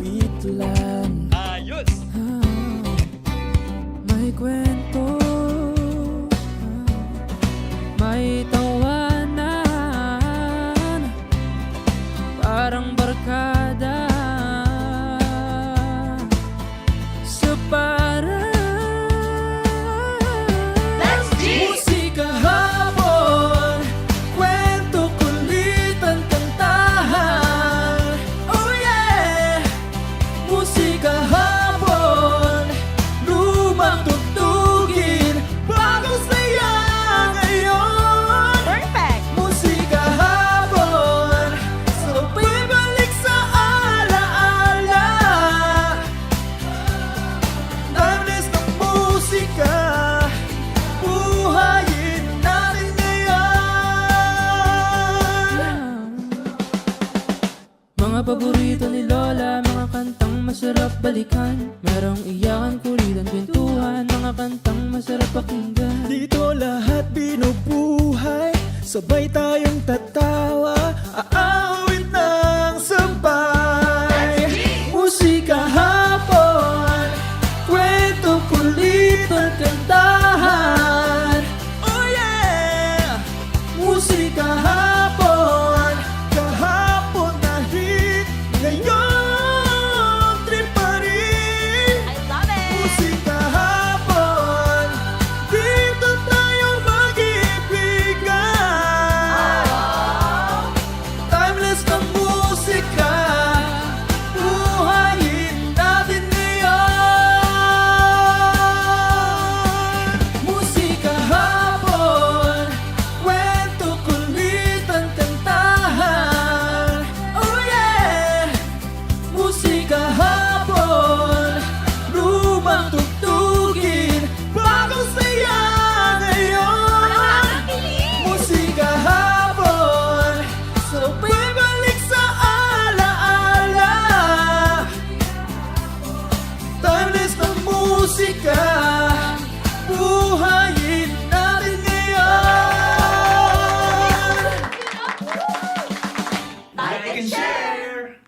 wait lang. Ayos! May kwento, may tawanan, parang barkada sa parang musika hapon, kwento kulitan kantahan. Oh yeah! Musika hapon, lumang tugtugin, bagong saya ngayon. Perfect! Musika hapon, sabay balik sa alaala. Timeless ng musika, buhayin natin ngayon. Mga paborito ni Lola, mga kantang masarap balikan. Merong iyakan, kulitan, kwentuhan, mga kantang masarap pakinggan. Dito lahat binubuhay, sabay tayong tatawa, aawit ng sabay. Musika hapon, kwento, kulitan, kantahan. Oh yeah! Musika hapon, kahapon na hit, ngayon trip pa rin. I love it! Musika hapon, dito tayo mag-ibigan. Timeless ng musika, buhayin natin ngayon. Musika hapon, kwento, kulitan, kantahan. Oh yeah! Musika hapon, lumang tugtugin, bagong saya ngayon. Musika hapon, sabay balik sa alaala. Timeless ng musika, buhayin natin ngayon. Like and share!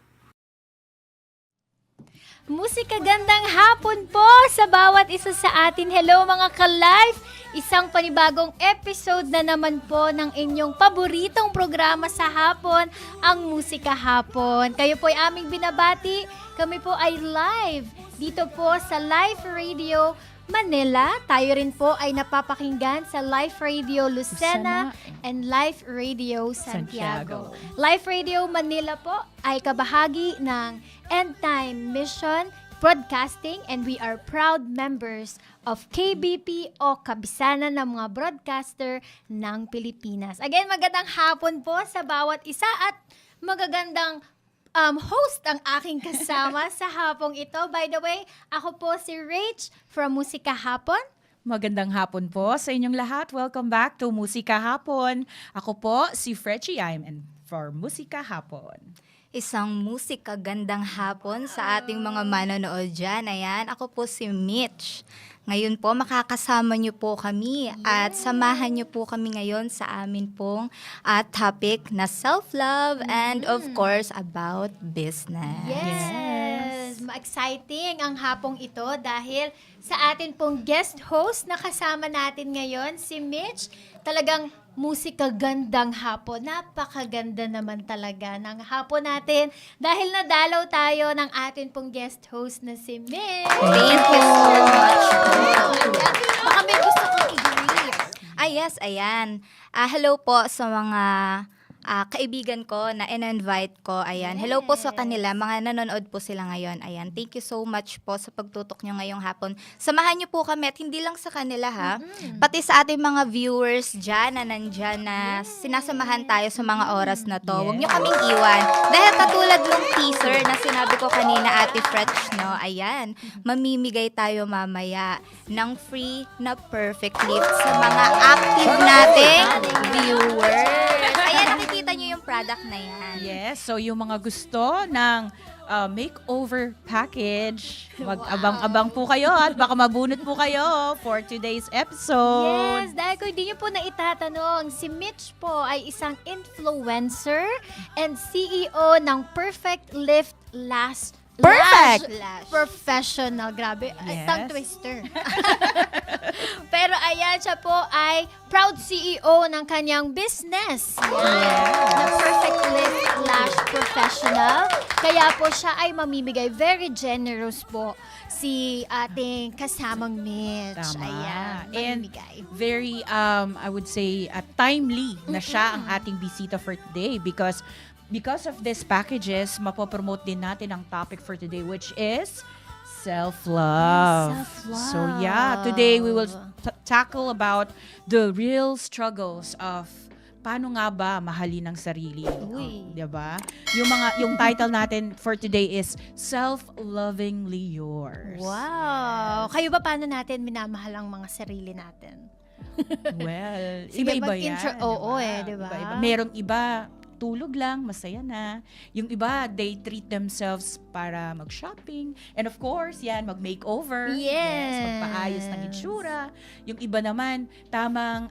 Musika gandang hapon po sa bawat isa sa atin. Hello mga ka-life! Isang panibagong episode na naman po ng inyong paboritong programa sa hapon, ang Musika Hapon. Kayo po ay aming binabati. Kami po ay live dito po sa Live Radio Manila. Tayo rin po ay napapakinggan sa Live Radio Lucena and Live Radio Santiago. Live Radio Manila po ay kabahagi ng End Time Mission Broadcasting, and we are proud members of KBP o Kabisanan ng mga broadcaster ng Pilipinas. Again, magandang hapon po sa bawat isa at magagandang host ang aking kasama sa hapong ito. By the way, ako po si Rach from Musika Hapon. Magandang hapon po sa inyong lahat. Welcome back to Musika Hapon. Ako po si Frechy and for Musika Hapon. Isang musika gandang hapon sa ating mga manonood dyan. Ayan, ako po si Mitch. Ngayon po, makakasama niyo po kami at samahan niyo po kami ngayon sa amin pong topic na self-love and of course about business. Yes! Ma-exciting ang hapong ito dahil sa atin pong guest host na kasama natin ngayon, si Mitch. Talagang musika gandang hapon. Napakaganda naman talaga ng hapon natin dahil nadalaw tayo ng atin pong guest host na si Mitch. Thank you so much. Baka may gusto kong i-greet. Yes, ayan. Hello po sa mga kaibigan ko na in-invite ko. Ayan. Hello po sa kanila. Mga nanonood po sila ngayon. Ayan. Thank you so much po sa pagtutok nyo ngayong hapon. Samahan nyo po kami at hindi lang sa kanila ha. Pati sa ating mga viewers dyan na nandyan na sinasamahan tayo sa mga oras na to. Huwag nyo kaming iwan. Dahil katulad ng teaser na sinabi ko kanina, Ate Fretch, no? Ayan. Mamimigay tayo mamaya ng free na perfect lift sa mga active nating viewers. Ayan, nakikita nyo yung product na yan. Yes, so yung mga gusto ng makeover package, mag-abang-abang po kayo at baka mabunot po kayo for today's episode. Yes, dahil kung hindi nyo po na itatanong, si Mitch po ay isang influencer and CEO ng Perfect Lift Last Perfect! Lash. Professional. Grabe. Ay, Yes. tongue twister. Pero ayan, siya po ay proud CEO ng kanyang business. Yan. Na Perfect Lift Lash Professional. Kaya po siya ay mamimigay. Very generous po si ating kasamang Mitch. Tama. Ayan. And Mamimigay. very, I would say, timely na siya ang ating bisita for today because of these packages, mapopromote din natin ang topic for today, which is self-love. Self-love. So yeah, today we will tackle about the real struggles of paano nga ba mahalin ang sarili. Uy. Diba? Yung title natin for today is Self-Lovingly Yours. Wow. Kayo ba paano natin minamahal ang mga sarili natin? Well, Sige, iba-iba yan. mag-intro- oo diba? Iba-iba. Merong iba, tulog lang, masaya na. Yung iba, they treat themselves para mag-shopping. And of course, yan, mag-makeover. Yes. Magpaayos ng itsura. Yung iba naman, tamang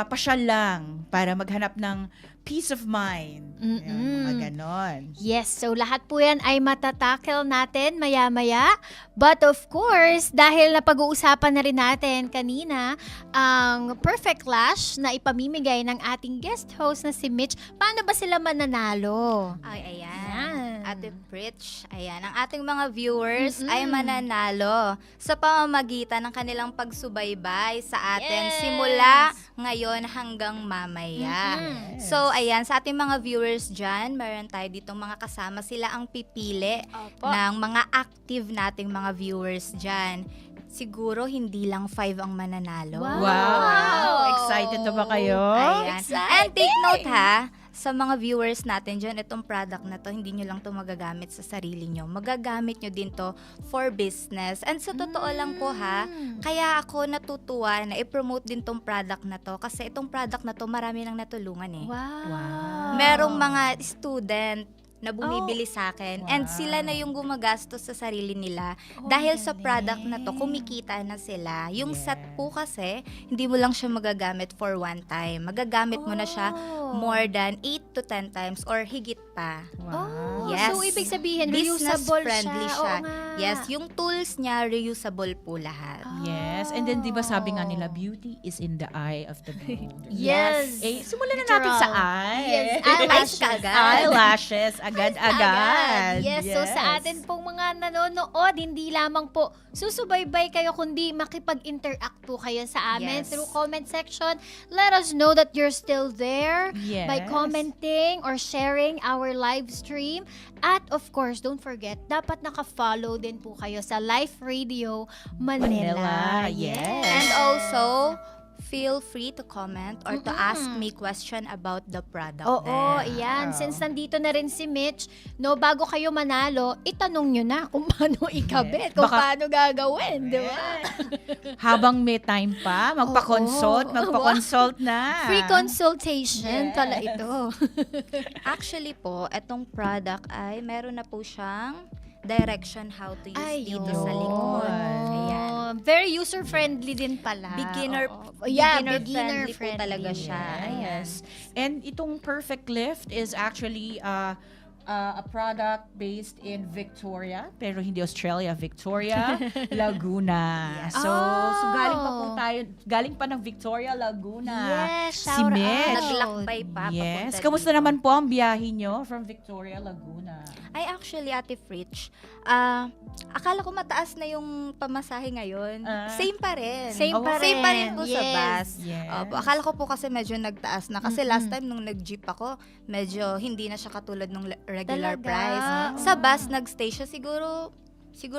pasyal lang para maghanap ng peace of mind. Yan, mga ganon. Yes, so lahat po yan ay matatakel natin maya-maya. But of course, dahil napag-uusapan na rin natin kanina ang Perfect Lash na ipamimigay ng ating guest host na si Mitch, paano ba sila mananalo? Ay, ayan. Ayan. Ate Pritch, ayan. Ang ating mga viewers ay mananalo sa pamamagitan ng kanilang pagsubaybay sa atin Yes. simula ngayon hanggang mamaya. Mhm. So, ayan, sa ating mga viewers dyan, meron tayo ditong mga kasama. Sila ang pipili Opo. ng mga active nating mga viewers dyan. Siguro hindi lang 5 ang mananalo. Wow! Excited na ba kayo? Ayan. Exciting! And take note ha, sa mga viewers natin dyan, itong product na to, hindi nyo lang to magagamit sa sarili nyo. Magagamit nyo din to for business. And sa totoo lang po ha, kaya ako natutuwa na i-promote din tong product na to kasi itong product na to marami nang natulungan eh. Wow. Merong mga student na bumibili sa akin and Wow. sila na yung gumagastos sa sarili nila Oh, dahil ang sa product na to kumikita na sila. Yung set po kasi hindi mo lang siya magagamit for one time. Magagamit mo na siya Oh. more than 8 to 10 times or higit pa. Oh, Yes. so ibig sabihin, Business reusable friendly siya. siya. Oo nga. Yes, yung tools niya reusable po lahat. Yes. And then, di ba sabi nga nila, beauty is in the eye of the beholder. Yes. Eh, simulan na natin sa eye. Yes, Eyes ka agad. Eyelashes, agad-agad. Yes, so sa atin pong mga nanonood, hindi lamang po susubaybay kayo, kundi makipag-interact po kayo sa amin Yes. through comment section. Let us know that you're still there Yes. by commenting or sharing our live stream. At of course, don't forget, dapat naka-follow din po kayo sa Life Radio Manila. Manila, yes. And also, feel free to comment or to ask me question about the product. Oo, din. yan. Since nandito na rin si Mitch, no, bago kayo manalo, itanong nyo na kung paano ikabit, kung Baka- paano gagawin, di ba? Habang may time pa, magpa-consult, Oo. magpa-consult na. Free consultation Yes. pala ito. Actually po, etong product ay meron na po siyang direction how to use dito sa likod. Ayan. Very user-friendly din pala. Beginner, Oo. Yeah, beginner friendly po talaga siya. Ayan. Yes. And itong Perfect Lift is actually a product based in Victoria, pero hindi Australia, Victoria, Laguna. Yes. So Oh. galing pa ng Victoria, Laguna. Yes, Si shout out. Mitch. Naglakbay pa. Yes. papunta Kamusta dito. naman po ang biyahe nyo from Victoria, Laguna? Ay, actually, Ate Fritch, akala ko mataas na yung pamasahe ngayon. Same pa rin. Same pa Same pa rin rin. po sa Yes. bus. Yes. Opo, akala ko po kasi medyo nagtaas na. Kasi last time nung nag-jeep ako, medyo hindi na siya katulad ng regular Talaga? price. Sa bus, nag-stay siya siguro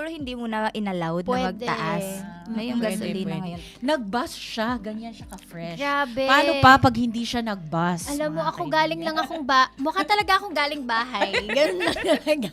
hindi mo na inallowed na Pwede. magtaas. Na yung Pwede, gasolina pwede. ngayon. Nag-bus siya, ganyan siya ka-fresh. Grabe. Paano pa pag hindi siya nag-bus? Alam mo, mga ako kaibigan? galing lang akong mukha talaga akong galing bahay. Ganun lang talaga.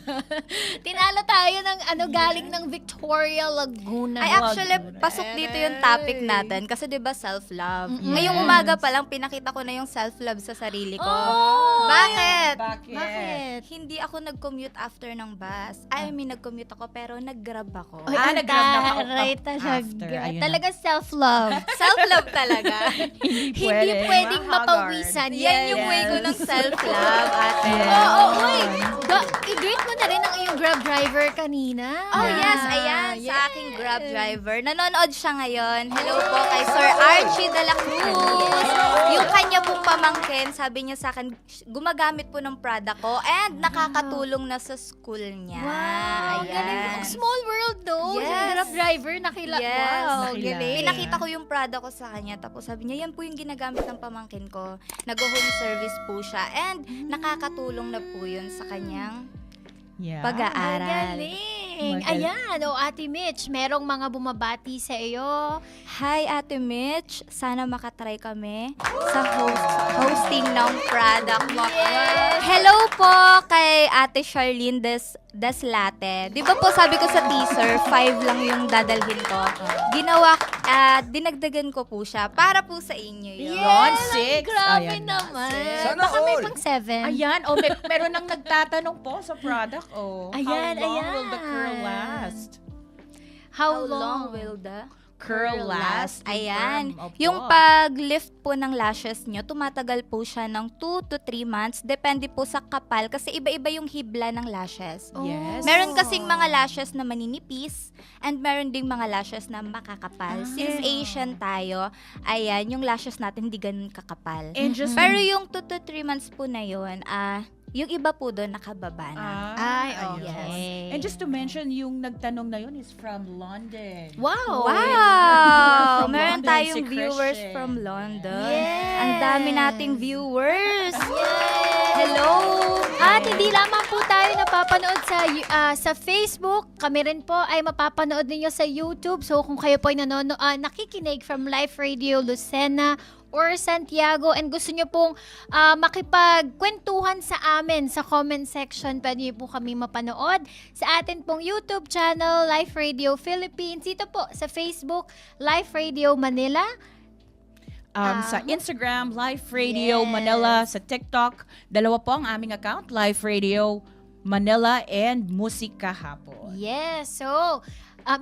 Tinalo tayo ng galing ng Victoria, Laguna. Ay, actually, pasok dito yung topic natin. Kasi 'di ba self-love. Ngayong umaga pa lang, pinakita ko na yung self-love sa sarili ko. Oh! Bakit? Bakit? Bakit? Hindi ako nag-commute after ng bus. I mean, nag-commute ako pero pero nag-grab ako. Ay, ang nag-grab na ka taray after. talaga. Ayun na. Talaga self-love. Self-love talaga. Hindi Pwede. pwedeng Mga mapawisan. Yan yung way ko ng self-love, ate. Oo, uy. I-greet mo na rin ang iyong Grab driver kanina. Oh, yes. Ayan, sa aking Grab driver. Nanonood siya ngayon. Hello po kay Sir Archie de la Cruz. Yung kanya pong pamangkin, sabi niya sa akin, gumagamit po ng product ko and nakakatulong na sa school niya. Wow, galing. Ayan. Small world though. Yes. Yung Grab driver, Yes. Wow, Nakilala. galing. Pinakita ko yung product ko sa kanya. Tapos sabi niya, yan po yung ginagamit ng pamangkin ko. Nag-home service po siya. And nakakatulong na po yun sa kanyang Yeah. pag-aaral. Galing. Magaling. Ayan, Ate Mitch, merong mga bumabati sa iyo. Hi, Ate Mitch. Sana makatry kami sa hosting ng product mo. Yes. Hello po kay Ate Charlene Deslate. Di ba po sabi ko sa teaser, 5 lang yung dadalhin ko. Ginawa, dinagdagan ko po siya para po sa inyo yun. Yon, Yes, 6. grabe Ayan na. naman. Sana Baka may all. pang 7. Ayan, meron nang nagtatanong po sa product. Ayan, how long ayan. will the curl last? How How long long? will the Curl last. Ayan. Opo. Yung pag-lift po ng lashes nyo, tumatagal po siya ng 2 to 3 months. Depende po sa kapal kasi iba-iba yung hibla ng lashes. Yes. Meron kasing mga lashes na maninipis and meron ding mga lashes na makakapal. Since Asian tayo, ayan, yung lashes natin hindi ganun kakapal. And just Pero yung 2 to 3 months po na yun, yung iba po doon nakababa na. Ay, ayun. okay. And just to mention, yung nagtanong na yun is from London. Wow. Wow! From Meron London, tayong si viewers Christian. from London. Yes. Ang dami nating viewers. Yes. Hello! At hindi lamang po tayo napapanood sa Facebook, kami rin po ay mapapanood ninyo sa YouTube. So kung kayo po ay nakikinig from Life Radio Lucena or Santiago and gusto nyo pong makipagkwentuhan sa amin sa comment section, pwede nyo po kami mapanood sa atin pong YouTube channel, Life Radio Philippines. Dito po sa Facebook, Life Radio Manila. Sa Instagram, Life Radio Yes. Manila. Sa TikTok, dalawa po ang aming account, Life Radio Manila and Musika Hapon. Yes. So,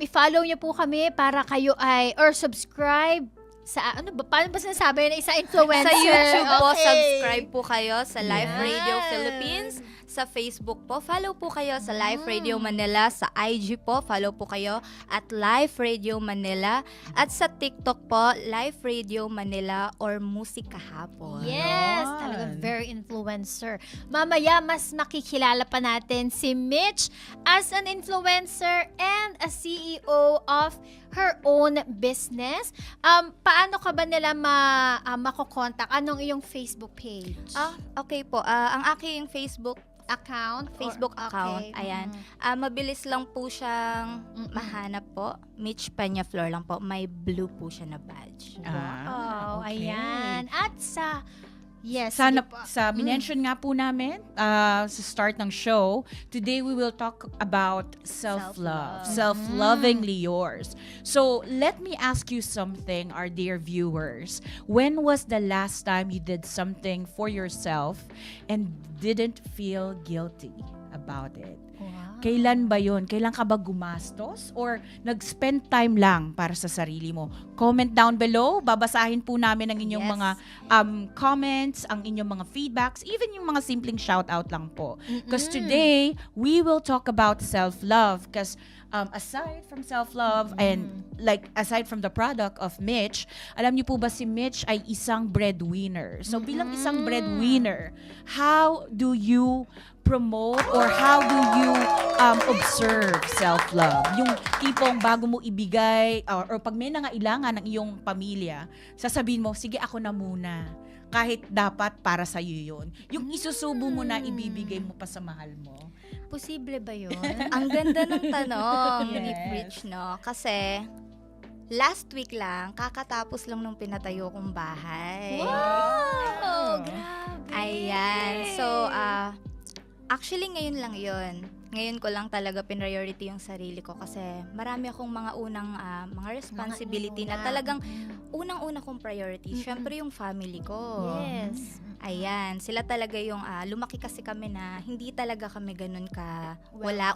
i-follow nyo po kami para kayo or subscribe sa, paano ba sinasabi na isa influencer? Sa YouTube po, Okay. subscribe po kayo sa Live Yes. Radio Philippines. Sa Facebook po, follow po kayo sa Live Radio Manila. Sa IG po, follow po kayo at Live Radio Manila. At sa TikTok po, Live Radio Manila or Musika Hapon. Yes, Ayan. talaga very influencer. Mamaya, mas makikilala pa natin si Mitch as an influencer and a CEO of her own business. Paano ka ba nila makokontak? Anong iyong Facebook page? Okay po. Ang aking Facebook Account? account. Okay. Ayan. Mabilis lang po siyang mahanap po. Mitch Peña Flor lang po. May blue po siya na badge. Oh, okay. ayan. At sa... Yes, Sana sige po. sa minention nga po namin sa start ng show, today we will talk about self-love. Self-lovingly yours. So, let me ask you something, our dear viewers. When was the last time you did something for yourself and didn't feel guilty about it? Wow. Kailan ba yun? Kailan ka ba gumastos? Or nag-spend time lang para sa sarili mo? Comment down below. Babasahin po namin ang inyong Yes. mga comments, ang inyong mga feedbacks, even yung mga simpleng shoutout lang po. Because today, we will talk about self-love. Because aside from self-love and aside from the product of Mitch, alam niyo po ba si Mitch ay isang breadwinner. So bilang isang breadwinner, how do you promote or how do you observe self-love? Yung tipong bago mo ibigay or pag may nangailangan ng iyong pamilya, sasabihin mo, sige ako na muna. Kahit dapat para sa iyo yun. Yung isusubo mo na ibibigay mo pa sa mahal mo. Posible ba yun? Ang ganda ng tanong ni Yes. Rich, no? Kasi, last week lang, kakatapos lang nung pinatayo kong bahay. Wow! Grabe! Ayan. So, actually, ngayon lang yun. Ngayon ko lang talaga priority yung sarili ko kasi marami akong mga unang mga responsibility na inuna. talagang unang-una kong priority. Syempre yung family ko. Yes. Ayan, sila talaga yung lumaki kasi kami na hindi talaga kami ganun ka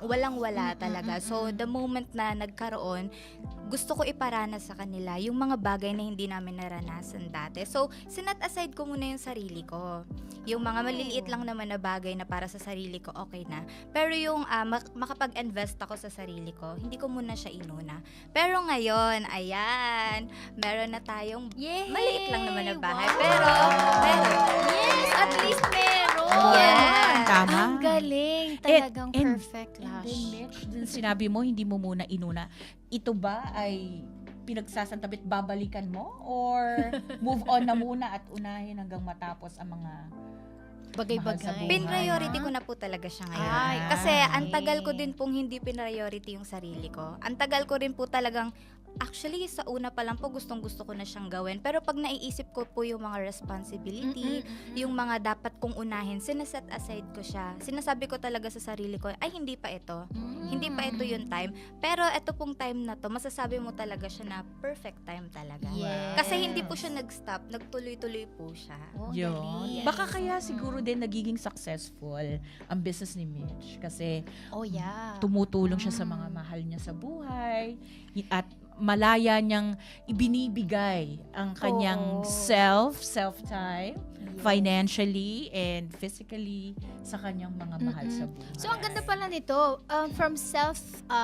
walang-wala talaga. So the moment na nagkaroon, gusto ko iparana sa kanila yung mga bagay na hindi namin naranasan dati. So sinat aside ko muna yung sarili ko. Yung mga maliliit lang naman na bagay na para sa sarili ko, okay na. Pero yung makapag-invest ako sa sarili ko, hindi ko muna siya inuna. Pero ngayon, ayan, meron na tayong Yay! maliit lang naman na bahay. Wow! Pero, meron. Yes, at least meron. Yes. Tama. Ang galing. Talagang And- perfect, And Lash. then, Mitch, dun sinabi mo, hindi mo muna inuna. Ito ba ay pinagsasantabit babalikan mo? Or move on na muna at unahin hanggang matapos ang mga Bagay-bagay. Mahal sa buhay. Pin-priority ko na po talaga siya ngayon. Ay, Kasi ang okay. tagal ko din pong hindi pin-priority yung sarili ko. Ang tagal ko rin po talagang, actually sa una pa lang po gustong-gusto ko na siyang gawin. Pero pag naiisip ko po yung mga responsibility, yung mga dapat kong unahin, sinaset aside ko siya. Sinasabi ko talaga sa sarili ko, ay hindi pa ito. Hindi pa ito yung time. Pero ito pong time na to, masasabi mo talaga siya na perfect time talaga. Yes. Kasi hindi po siya nag-stop, nagtuloy-tuloy po siya. Oh, Yun. galing. Baka kaya siguro din nagiging successful ang business ni Mitch kasi Oh, yeah. tumutulong siya sa mga mahal niya sa buhay at malaya niyang ibinibigay ang kanyang Oo. self-time, financially and physically sa kanyang mga mahal sa buhay. So, ang ganda pala nito, from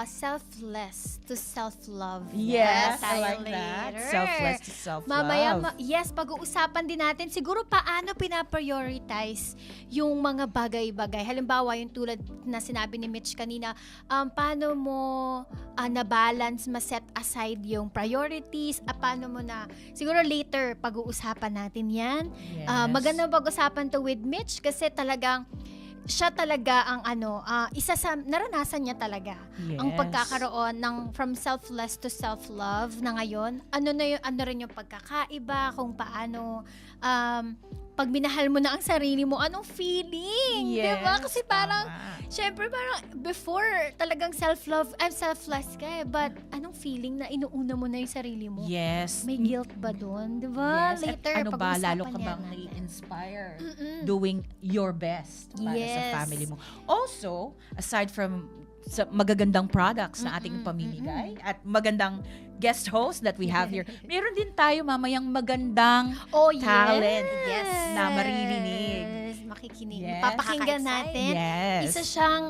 selfless to self-love. Yes, I tayo like that. later. Selfless to self-love. Mamaya, yes, pag-uusapan din natin siguro paano pinaprioritize yung mga bagay-bagay. Halimbawa, yung tulad na sinabi ni Mitch kanina, paano mo na-balance, ma-set aside yung priorities, paano mo na, siguro later, pag-uusapan natin yan. Yes. Maganda pag-usapan to with Mitch kasi talagang siya talaga ang isa sa naranasan niya talaga ang Yes. pagkakaroon ng from selfless to self-love na ngayon. Ano rin yung pagkakaiba kung paano pag minahal mo na ang sarili mo, anong feeling? Yes, Diba? Kasi parang tama. syempre parang before talagang self-love, I'm selfless ka eh, but anong feeling na inuuna mo na yung sarili mo? Yes. May guilt ba doon? Diba? Yes. Later, At ano ba, pag-usapan lalo ka yan bang natin. nai-inspire Mm-mm. doing your best para sa Yes. family mo. Also, aside from sa magagandang products na ating pamimigay at magandang guest host that we have here, meron din tayo mamayang magandang Oh, talent yes. na maririnig. Makikinig. Yes. Papakinggan Nakaka-excite. natin. Yes. Isa siyang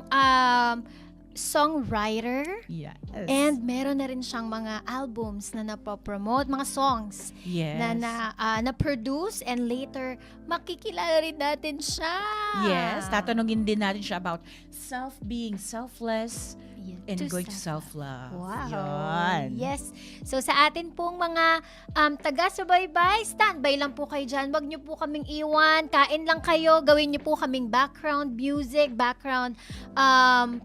songwriter. Yes. And meron na rin siyang mga albums na napopromote, mga songs yes. na produce and later makikilala rin natin siya. Yes, tatanungin din natin siya about being selfless Yes, and to going to self-love. self-love. Wow. Yan. Yes. So sa atin pong mga taga-subaybay, standby lang po kayo dyan. Huwag niyo po kaming iwan. Kain lang kayo. Gawin niyo po kaming background music, background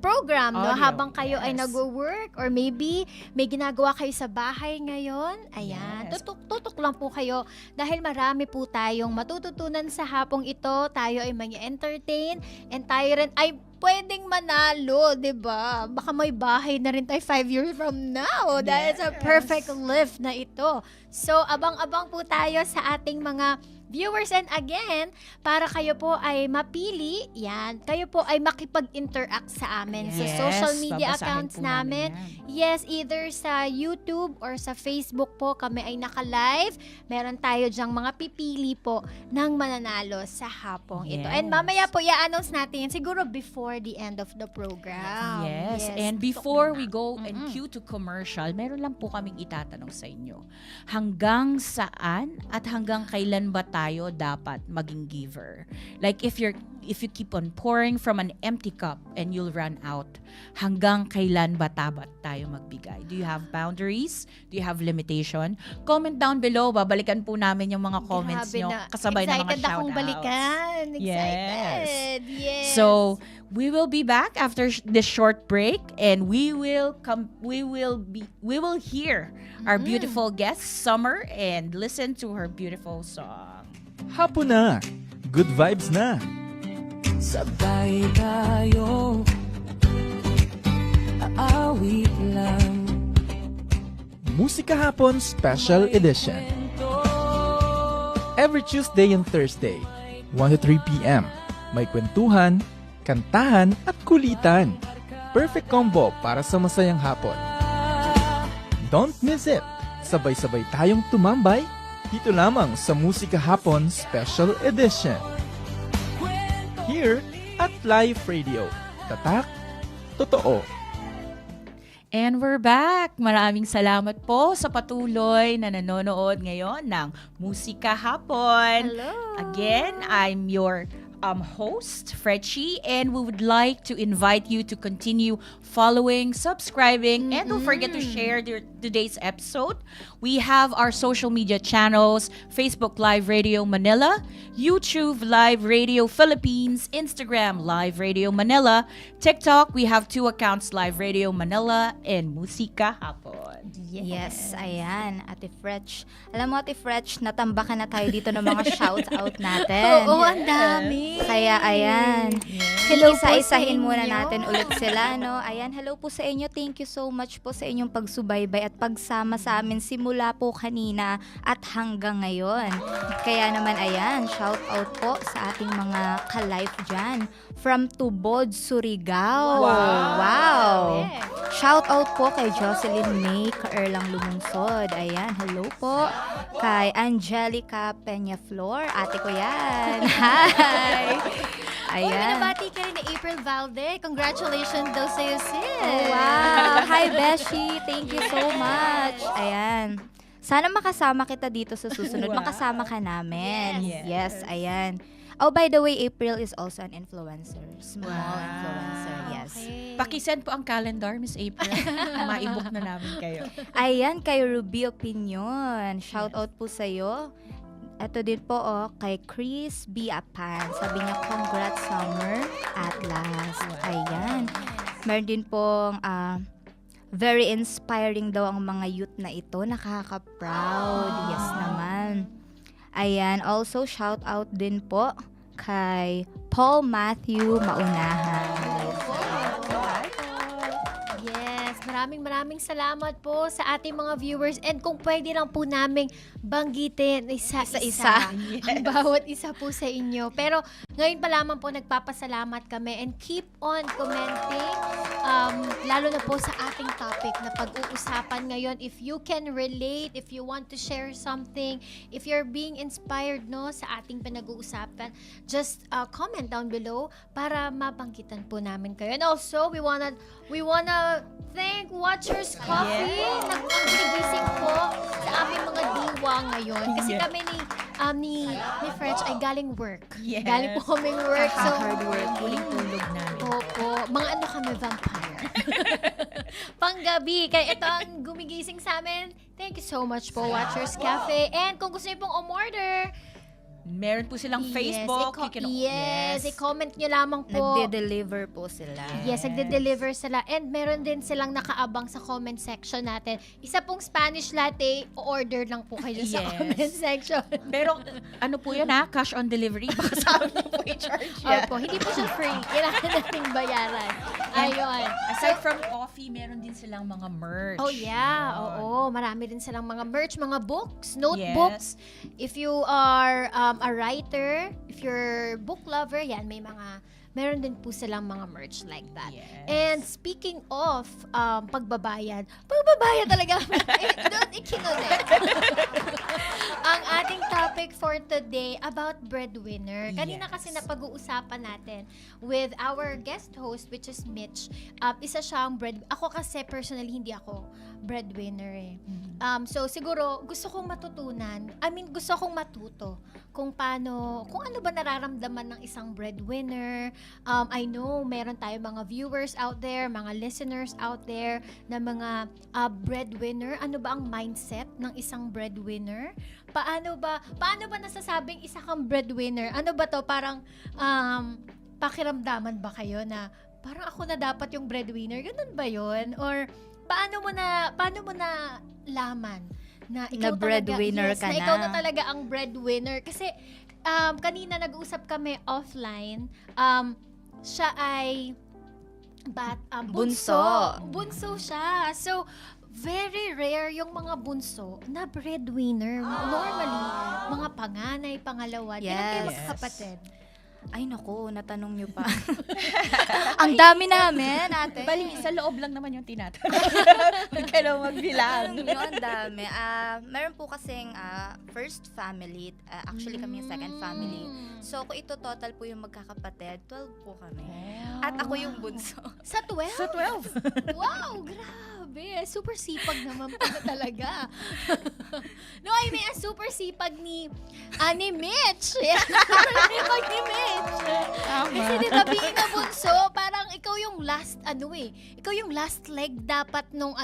program. No? Audio, Habang kayo ay yes. nagwo-work or maybe may ginagawa kayo sa bahay ngayon. Ayan. Yes. Tutok lang po kayo dahil marami po tayong matututunan sa hapong ito. Tayo ay mag-entertain and tayo rin ay pwedeng manalo, 'di ba? Baka may bahay na rin tayo 5 years from now dahil sa Yes. perfect lift na ito. So, abang-abang po tayo sa ating mga viewers and again, para kayo po ay mapili, yan, kayo po ay makipag-interact sa amin sa Yes, social media babasahin accounts po namin. yan. Yes, either sa YouTube or sa Facebook po kami ay naka-live. Meron tayo dyang mga pipili po ng mananalo sa hapong ito. And Yes. mamaya po i-announce natin yan siguro before the end of the program. Yes, and before we go and cue to commercial, meron lang po kaming itatanong sa inyo. Hanggang saan at hanggang kailan ba tayo dapat maging giver? Like if you keep on pouring from an empty cup and you'll run out, hanggang kailan ba dapat tayo magbigay? Do you have boundaries? Do you have limitation? Comment down below. Babalikan po namin yung mga comments Grabe nyo na. kasabay ng mga Excited akong shoutouts. balikan. Excited. Yes. So we will be back after this short break, and we will hear our beautiful guest Summer and listen to her beautiful song. Hapon na. Good vibes na. Sabay tayo Musika Hapon Special Edition. Every Tuesday and Thursday, 1 to 3 p.m. May kwentuhan, kantahan at kulitan. Perfect combo para sa masayang hapon. Don't miss it! Sabay-sabay tayong tumambay dito lamang sa Musika Hapon Special Edition. Here at Live Radio. Tatak, totoo. And we're back. Maraming salamat po sa patuloy na nanonood ngayon ng Musika Hapon. Hello. Again, I'm your host, Fretchie, and we would like to invite you to continue following, subscribing, and don't forget to share today's episode. We have our social media channels, Facebook Live Radio Manila, YouTube Live Radio Philippines, Instagram Live Radio Manila, TikTok, we have 2 accounts, Live Radio Manila and Musika Hapon. Yes, ayan. Ate Fretch. Alam mo, Ate Fretch, natambakan na tayo dito ng mga shout-out natin. Oo, ang dami. Kaya, ayan. Hello po sa Isa-isahin muna inyo. natin ulit sila, no? Ayan, hello po sa inyo. Thank you so much po sa inyong pagsubaybay at pagsama sa amin simula po kanina at hanggang ngayon. Kaya naman, ayan, shout-out po sa ating mga ka-life dyan. From Tubod, Surigao. Wow! Yeah. Shout out po kay Jocelyn May Kaerlang Lumunsod. Ayan, hello po. Kay Angelica Peñaflor. Ate ko yan. Hi! Uy, Ayan. binabati ka rin ni April Valde. Congratulations daw sa'yo, sis. Oh, wow! Hi, Beshi. Thank you so much. Ayan. Sana makasama kita dito sa susunod. Wow. Makasama ka namin. Yes. Yes, ayan. Oh, by the way, April is also an influencer. Small influencer, yes. Okay. Pakisend po ang calendar, Miss April. Maibook na namin kayo. Ayan, kay Ruby Opinion. Shout out po sa'yo. Ito din po, kay Chris B. Apan. Sabi niya, congrats summer at last. Ayan. Meron din pong very inspiring daw ang mga youth na ito. Nakaka-proud. Yes naman. Ayan, also shout out din po kay Paul Matthew Maunahan. Yes, maraming salamat po sa ating mga viewers, and kung pwede lang po naming banggitin isa-isa ang bawat isa po sa inyo. Pero ngayon pa lamang po nagpapasalamat kami, and keep on commenting, lalo na po sa ating topic na pag-uusapan ngayon. If you can relate, if you want to share something, if you're being inspired no sa ating pinag-uusapan, just comment down below para mabanggitan po namin kayo. And also, we wanna thank Watchers Coffee. Nagpagigising po sa aming mga diwa ngayon. Kasi kami ni French ay galing work. Yes. Galing po kaming work. So, Hard work, huling tulog namin. opo, mga ano kami, vampire. Panggabi. Kaya ito ang gumigising sa amin. Thank you so much po, Watchers Cafe. And kung gusto niyo pong umorder, Meron po silang Facebook. You can, i-comment nyo lamang po. Nagde-deliver po sila. Yes, nagde-deliver sila. And meron din silang nakaabang sa comment section natin. Isa pong Spanish latte, order lang po kayo sa Yes. comment section. Pero ano po yun cash on delivery. Baka sa amin na po i-charge yan. Opo, hindi po siya free. Kailangan nating bayaran. Ayun. Aside from coffee, meron din silang mga merch. Oh yeah, oo. Marami din silang mga merch, mga books, notebooks. If you are a writer, if you're book lover, yan, meron din po silang mga merch like that. Yes. And speaking of pagbabayad talaga. Doon ikinulit. Ang ating topic for today about breadwinner. Kanina kasi napag-uusapan natin with our guest host, which is Mitch. Isa siyang ako kasi personally hindi ako breadwinner eh. So siguro gusto kong gusto kong matuto kung ano ba nararamdaman ng isang breadwinner. I know meron tayo mga viewers out there, mga listeners out there na mga breadwinner. Ano ba ang mindset ng isang breadwinner? Paano ba nasasabing isa kang breadwinner? Ano ba to? Parang pakiramdaman ba kayo na parang ako na dapat yung breadwinner? Ganun ba yun? Or paano mo na laman na ikaw Na breadwinner talaga, ka na na. ikaw na talaga ang breadwinner? Kasi kanina nag-uusap kami offline. Siya ay bunso. Bunso. Bunso siya. So, very rare yung mga bunso na breadwinner. Normally, mga panganay, pangalawa. Ilan kayo Yes. magkakapatid? Ay, naku, natanong niyo pa. Ang dami namin, ate. Bali, sa loob lang naman yung tinatanong. Huwag ka lang magbilang. Alam nyo, ang dami. Meron po kasing first family. Actually, kami yung second family. So, kung ito total po yung magkakapatid, 12 po kami. At ako yung bunso. Sa 12? Sa 12. Wow, grabe. Super sipag naman pala talaga. No, I mean, super sipag ni Mitch. Yeah. Super sipag ni Mitch. Kasi di ba, being a bunso, parang ikaw yung last, ikaw yung last leg dapat nung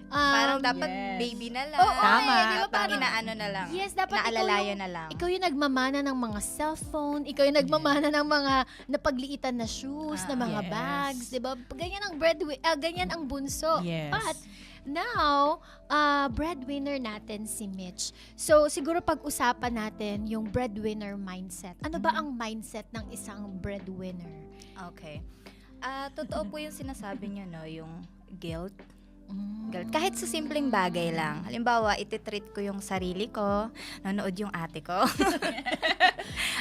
Parang dapat yes. baby na lang. Oo, Tama. di ba, parang, Inaano na lang. yes, dapat Naalalayan na lang. ikaw yung nagmamana ng mga cellphone, ikaw yung nagmamana ng mga napagliitan na shoes, na mga yes. bags, di ba? Ganyan ang ganyan ang bunso. Yes. But now, breadwinner natin si Mitch. So, siguro pag-usapan natin yung breadwinner mindset. Ano ba ang mindset ng isang breadwinner? Okay. Totoo po yung sinasabi niyo, no? Yung guilt. Guilt. Kahit sa simpleng bagay lang. Halimbawa, ititreat ko yung sarili ko, nanonood yung ate ko.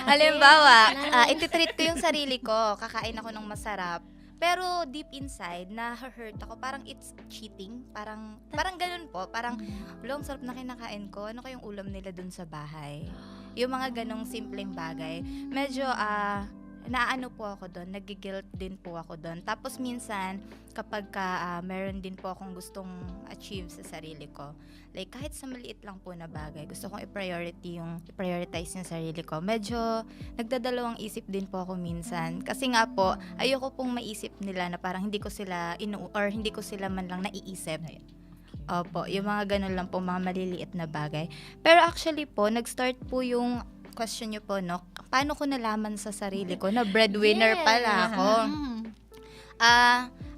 Halimbawa, ititreat ko yung sarili ko, kakain ako ng masarap. Pero deep inside, na-hurt ako. Parang it's cheating. Parang ganun po. Parang, ang sarap na kinakain ko. Ano kayong ulam nila dun sa bahay? Yung mga ganong simpleng bagay. Medyo, naano po ako doon, nag-guilt din po ako doon. Tapos minsan, kapag meron din po akong gustong achieve sa sarili ko, like kahit sa maliit lang po na bagay, gusto kong i-prioritize yung sarili ko. Medyo nagdadalawang isip din po ako minsan. Kasi nga po, ayoko pong maisip nila na parang hindi ko sila hindi ko sila man lang naiisip. Opo, yung mga ganun lang po, mga maliliit na bagay. Pero actually po, nag-start po yung question nyo po, no? Paano ko nalaman sa sarili ko na breadwinner pala ako?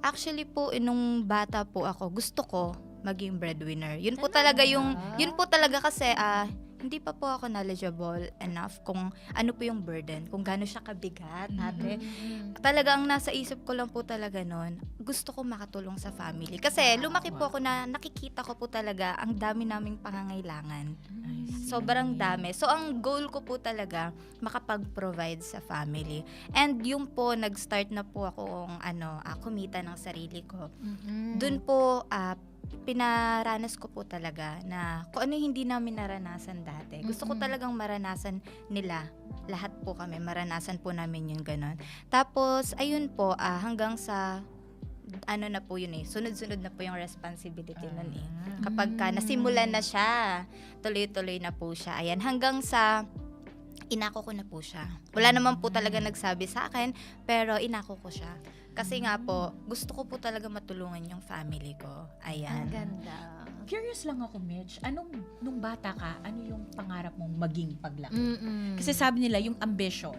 Actually po, nung bata po ako, gusto ko maging breadwinner. Yun po talaga kasi, hindi pa po ako knowledgeable enough kung ano po yung burden, kung gaano siya kabigat, ate. Talagang nasa isip ko lang po talaga nun, gusto ko makatulong sa family. Kasi lumaki po ako na nakikita ko po talaga ang dami naming pangangailangan. Sobrang dami. So, ang goal ko po talaga, makapag-provide sa family. And yung po, nag-start na po akong kumita ng sarili ko. Doon po, pinaranas ko po talaga na kung ano yung hindi namin naranasan dati. Gusto ko talagang maranasan nila. Lahat po kami, maranasan po namin yung ganon. Tapos, ayun po, hanggang sa na po yun sunod-sunod na po yung responsibility nun Kapag nasimulan na siya, tuloy-tuloy na po siya. Ayan, hanggang sa inako ko na po siya. Wala naman po talaga nagsabi sa akin, pero inako ko siya. Kasi nga po, gusto ko po talaga matulungan yung family ko. Ayan. Ang ganda. Curious lang ako, Mitch. Nung bata ka, ano yung pangarap mong maging paglaki? Kasi sabi nila, yung ambition,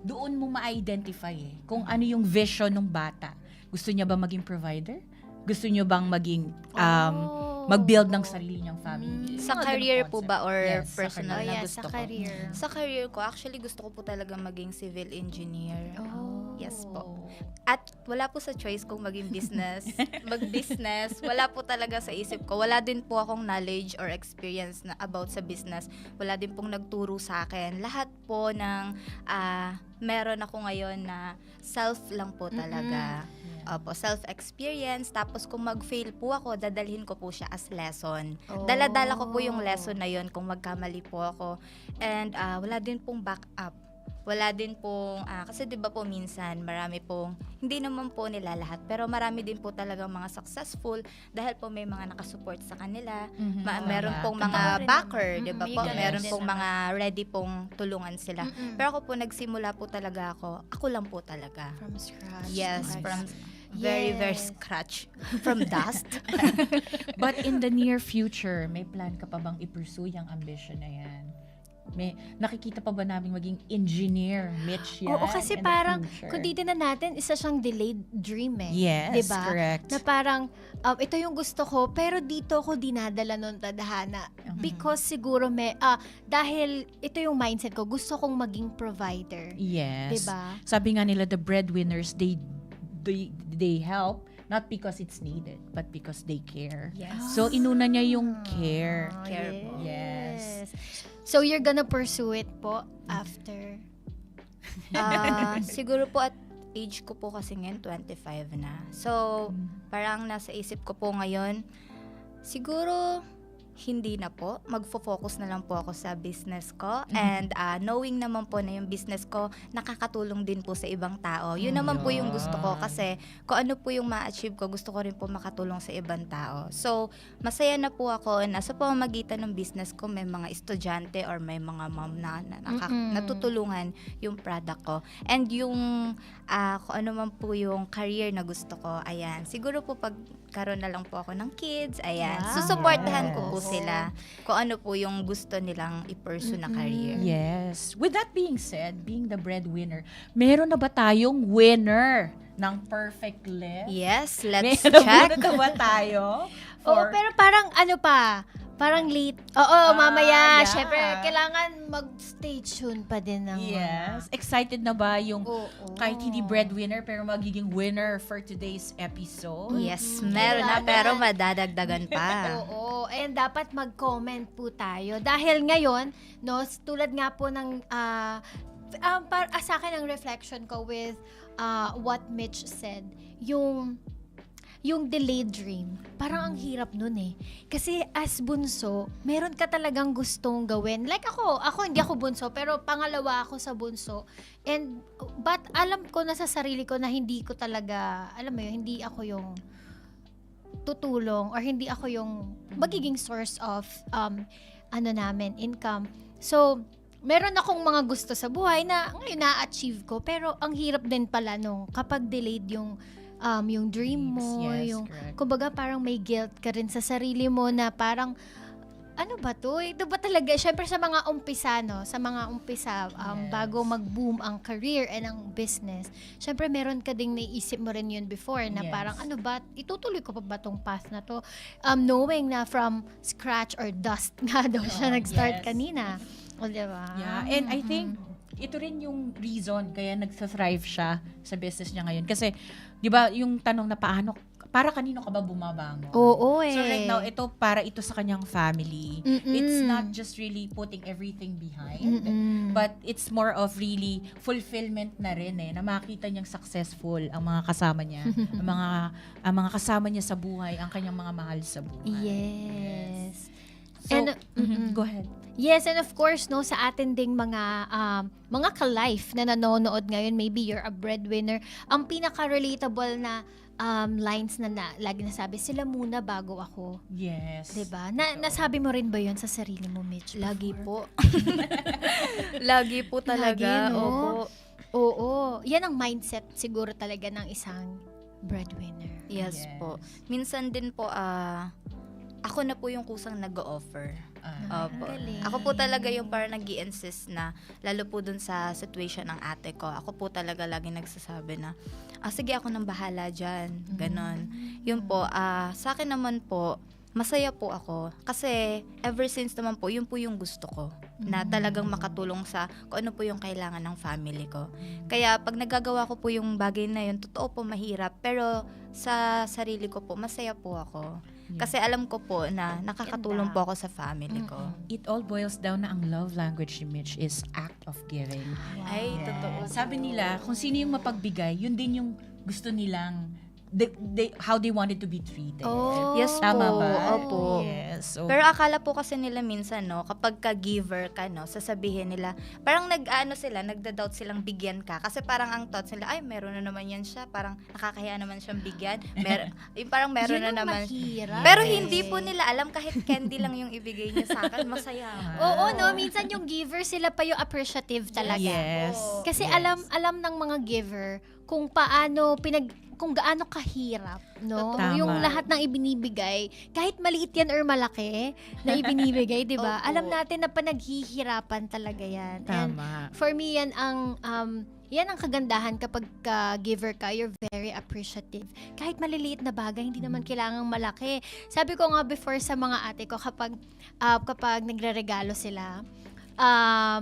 doon mo ma-identify kung ano yung vision ng bata. Gusto niya ba maging provider? Gusto niyo bang maging mag-build ng sarili niyang family? Sa Mga career ganung po concept. ba or Yes, sa personal career. na gusto sa ko? career. Sa career ko, actually gusto ko po talaga maging civil engineer. Yes po. At wala po sa choice kung maging business, mag-business. Wala po talaga sa isip ko. Wala din po akong knowledge or experience na about sa business. Wala din pong nagturo sa akin. Lahat po ng meron ako ngayon na self lang po talaga. Opo, self-experience. Tapos kung mag-fail po ako, dadalhin ko po siya as lesson. Dala-dala ko po yung lesson na yun kung magkamali po ako. And wala din pong backup. Wala din pong, kasi di ba po minsan, marami pong, hindi naman po nila lahat, pero marami din po talagang mga successful dahil po may mga nakasupport sa kanila. Meron pong mga backer, di ba po? Meron pong mga ready pong tulungan sila. Pero ako po, nagsimula po talaga ako lang po talaga. From scratch. Yes, from very scratch. From dust. But in the near future, may plan ka pa bang i-pursue yung ambition na yan? May nakikita pa ba namin maging engineer, Mitch, yan? Oo, kasi in the parang, future? kung titignan natin, isa siyang delayed dream Yes, diba? correct. Na parang, ito yung gusto ko, pero dito ko dinadala nung tadhana. Because siguro dahil ito yung mindset ko, gusto kong maging provider. Yes. Diba? Sabi nga nila, the breadwinners, they help not because it's needed, but because they care. Yes. So, inuna niya yung care. Care po. Yes. So, you're gonna pursue it po after? Siguro po at age ko po kasi ngayon 25 na. So, parang nasa isip ko po ngayon, siguro hindi na po. Magfo-focus na lang po ako sa business ko. And knowing naman po na yung business ko, nakakatulong din po sa ibang tao. Yun naman po yung gusto ko. Kasi kung ano po yung ma-achieve ko, gusto ko rin po makatulong sa ibang tao. So, masaya na po ako na sa pamamagitan ng business ko, may mga estudyante or may mga mom na natutulungan yung product ko. And yung kung ano man po yung career na gusto ko, ayan. Siguro po pagkaroon na lang po ako ng kids, ayan. Wow. Susuportahan ko po sila kung ano po yung gusto nilang i-pursue na career. Yes. With that being said, being the breadwinner, meron na ba tayong winner ng perfect list? Yes, let's Meron check. na ba tayo? Oo, pero parang ano pa, parang late. Oo, mamaya. yeah. Syempre, kailangan mag-stay tuned pa din ng Yes. Excited na ba yung Oo. kahit hindi breadwinner pero magiging winner for today's episode? Yes, meron na pero Kailangan. madadagdagan pa. Oo, and dapat mag-comment po tayo. Dahil ngayon, no, tulad nga po ng, sa akin ang reflection ko with what Mitch said, yung delayed dream, parang ang hirap nun eh. Kasi as bunso, meron ka talagang gustong gawin. Like ako hindi ako bunso, pero pangalawa ako sa bunso. But alam ko na sa sarili ko na hindi ko talaga, alam mo yun, hindi ako yung tutulong or hindi ako yung magiging source of income. So, meron akong mga gusto sa buhay na ngayon na-achieve ko, pero ang hirap din pala nung kapag delayed yung dream mo, Yes, yung correct. kumbaga parang may guilt ka rin sa sarili mo na parang ano ba to? Ito ba talaga? Syempre sa mga umpisa, no? Sa mga umpisa, Yes. bago mag-boom ang career and ang business, syempre meron ka ding naisip mo rin yun before na Yes. parang ano ba, itutuloy ko pa ba tong path na to? Knowing na from scratch or dust nga daw siya nag-start yes. kanina. O, diba? Yeah, and I think ito rin yung reason kaya nagsa-thrive siya sa business niya ngayon. Kasi, di ba, yung tanong na para kanino ka ba bumabangon? Oo eh. So right now, para ito sa kanyang family. Mm-mm. It's not just really putting everything behind, Mm-mm. but it's more of really fulfillment na rin na makita niyang successful ang mga kasama niya, ang mga kasama niya sa buhay, ang kanyang mga mahal sa buhay. Yes. So, And, go ahead. Yes, and of course, no, sa atin ding mga ka-life na nanonood ngayon, maybe you're a breadwinner, ang pinaka-relatable na lines na lagi nasabi, sila muna bago ako. Yes. Diba? Nasabi mo rin ba yun sa sarili mo, Mitch? Lagi po. Lagi po talaga. Lagi, no? Opo. Oo. Yan ang mindset siguro talaga ng isang breadwinner. Yes, po. Minsan din po, ako na po yung kusang nag-offer. Opo. Galing. Ako po talaga yung parang nag-i-insist na, lalo po dun sa situation ng ate ko, ako po talaga lagi nagsasabi na, sige ako nang bahala dyan. Ganon. Yun po, sa akin naman po, masaya po ako. Kasi ever since naman po, yun po yung gusto ko. Na talagang makatulong sa kung ano po yung kailangan ng family ko. Kaya pag nagagawa ko po yung bagay na yun, totoo po mahirap. Pero sa sarili ko po, masaya po ako. Kasi alam ko po na nakakatulong po ako sa family ko. It all boils down na ang love language ni Mitch is act of giving. Ay, totoo. Sabi nila, kung sino yung mapagbigay, yun din yung gusto nilang, how they wanted to be treated. Oh. Yes Tama po. ba? Opo. Yes. So, Pero akala po kasi nila minsan, no, kapag ka-giver ka, no, sasabihin nila, parang nagda-doubt silang bigyan ka. Kasi parang ang thoughts nila, ay, meron na naman yan siya. Parang nakakahiya naman siyang bigyan. Yung parang meron Yun na ang naman. mahirap. Pero eh. hindi po nila alam, kahit candy lang yung ibigay niya sa akin, masaya ako. Oo, no? Minsan yung giver, sila pa yung appreciative talaga. yes. Kasi Yes. alam ng mga giver kung paano kung gaano kahirap, no? Tama. Yung lahat ng ibinibigay, kahit maliit yan or malaki na ibinibigay, 'di ba? Opo. Alam natin na panaghihirapan talaga 'yan. And Tama. for me yan ang kagandahan kapag giver ka, you're very appreciative. Kahit maliliit na bagay, hindi naman kailangang malaki. Sabi ko nga before sa mga ate ko, kapag nagre-regalo sila,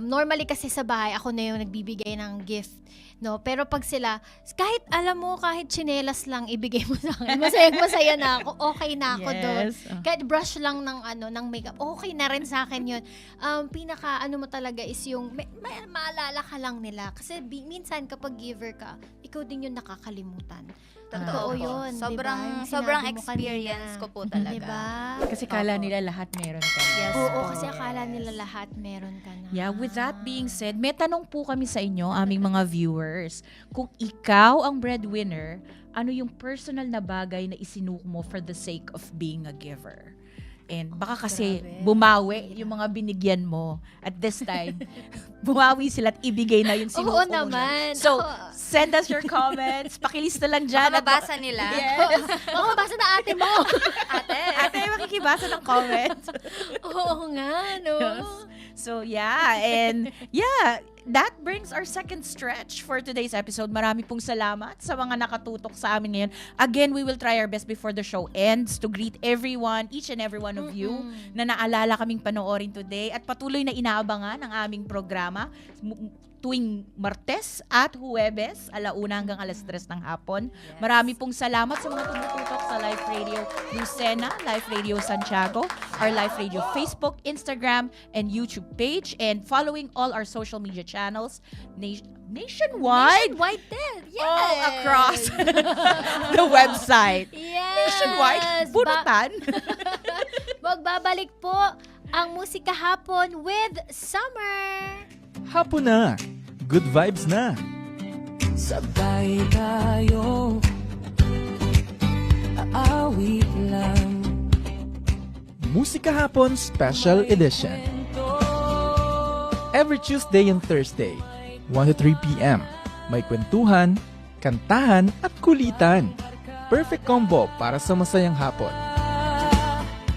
normally kasi sa bahay, ako na yung nagbibigay ng gift No, pero pag sila, kahit alam mo, kahit tsinelas lang ibigay mo sa akin, masaya na ako, okay na ako doon. Yes. Kahit brush lang ng makeup, okay na rin sa akin yun. Pinaka mo talaga is yung, maalala ka lang nila. Kasi minsan kapag giver ka, ikaw din yung nakakalimutan. Totoo po. yun, Sobrang, diba? Yung sobrang sinabi mo experience kanina. ko po talaga. Diba? Kasi kala nila lahat meron ka na. Yes. Oo, po. kasi akala nila lahat meron ka na. Yeah, with that being said, may tanong po kami sa inyo, aming mga viewers. Kung ikaw ang breadwinner, ano yung personal na bagay na isinuko mo for the sake of being a giver? And baka kasi grabe. bumawi yung mga binigyan mo. At this time, bumawi sila at ibigay na yung sinuko Oo mo na. naman. So, Ako- send us your comments. Pakilista lang dyan. Baka mabasa nila. Yes. Baka basa na ate mo. Ate, makikibasa ng comments. Oo nga, no? So, yeah. And, yeah, that brings our second stretch for today's episode. Marami pong salamat sa mga nakatutok sa amin ngayon. Again, we will try our best before the show ends to greet everyone, each and every one of you na naalala kaming panoorin today at patuloy na inaabangan ang aming programa tuwing Martes at Huwebes, 1:00 hanggang 3:00 ng hapon. Marami pong salamat sa mga tumututok sa Live Radio Lucena, Live Radio Santiago, our Live Radio Facebook, Instagram, and YouTube page, and following all our social media channels nationwide, Nationwide din. Yes. all across the website. Yes. Nationwide, bunutan. Magbabalik po ang Musika Hapon with Summer. Hapon na! Good vibes na! Sabay tayo, aawit lang. Musika Hapon Special Edition. Every Tuesday and Thursday, 1 to 3 p.m. May kwentuhan, kantahan at kulitan. Perfect combo para sa masayang hapon.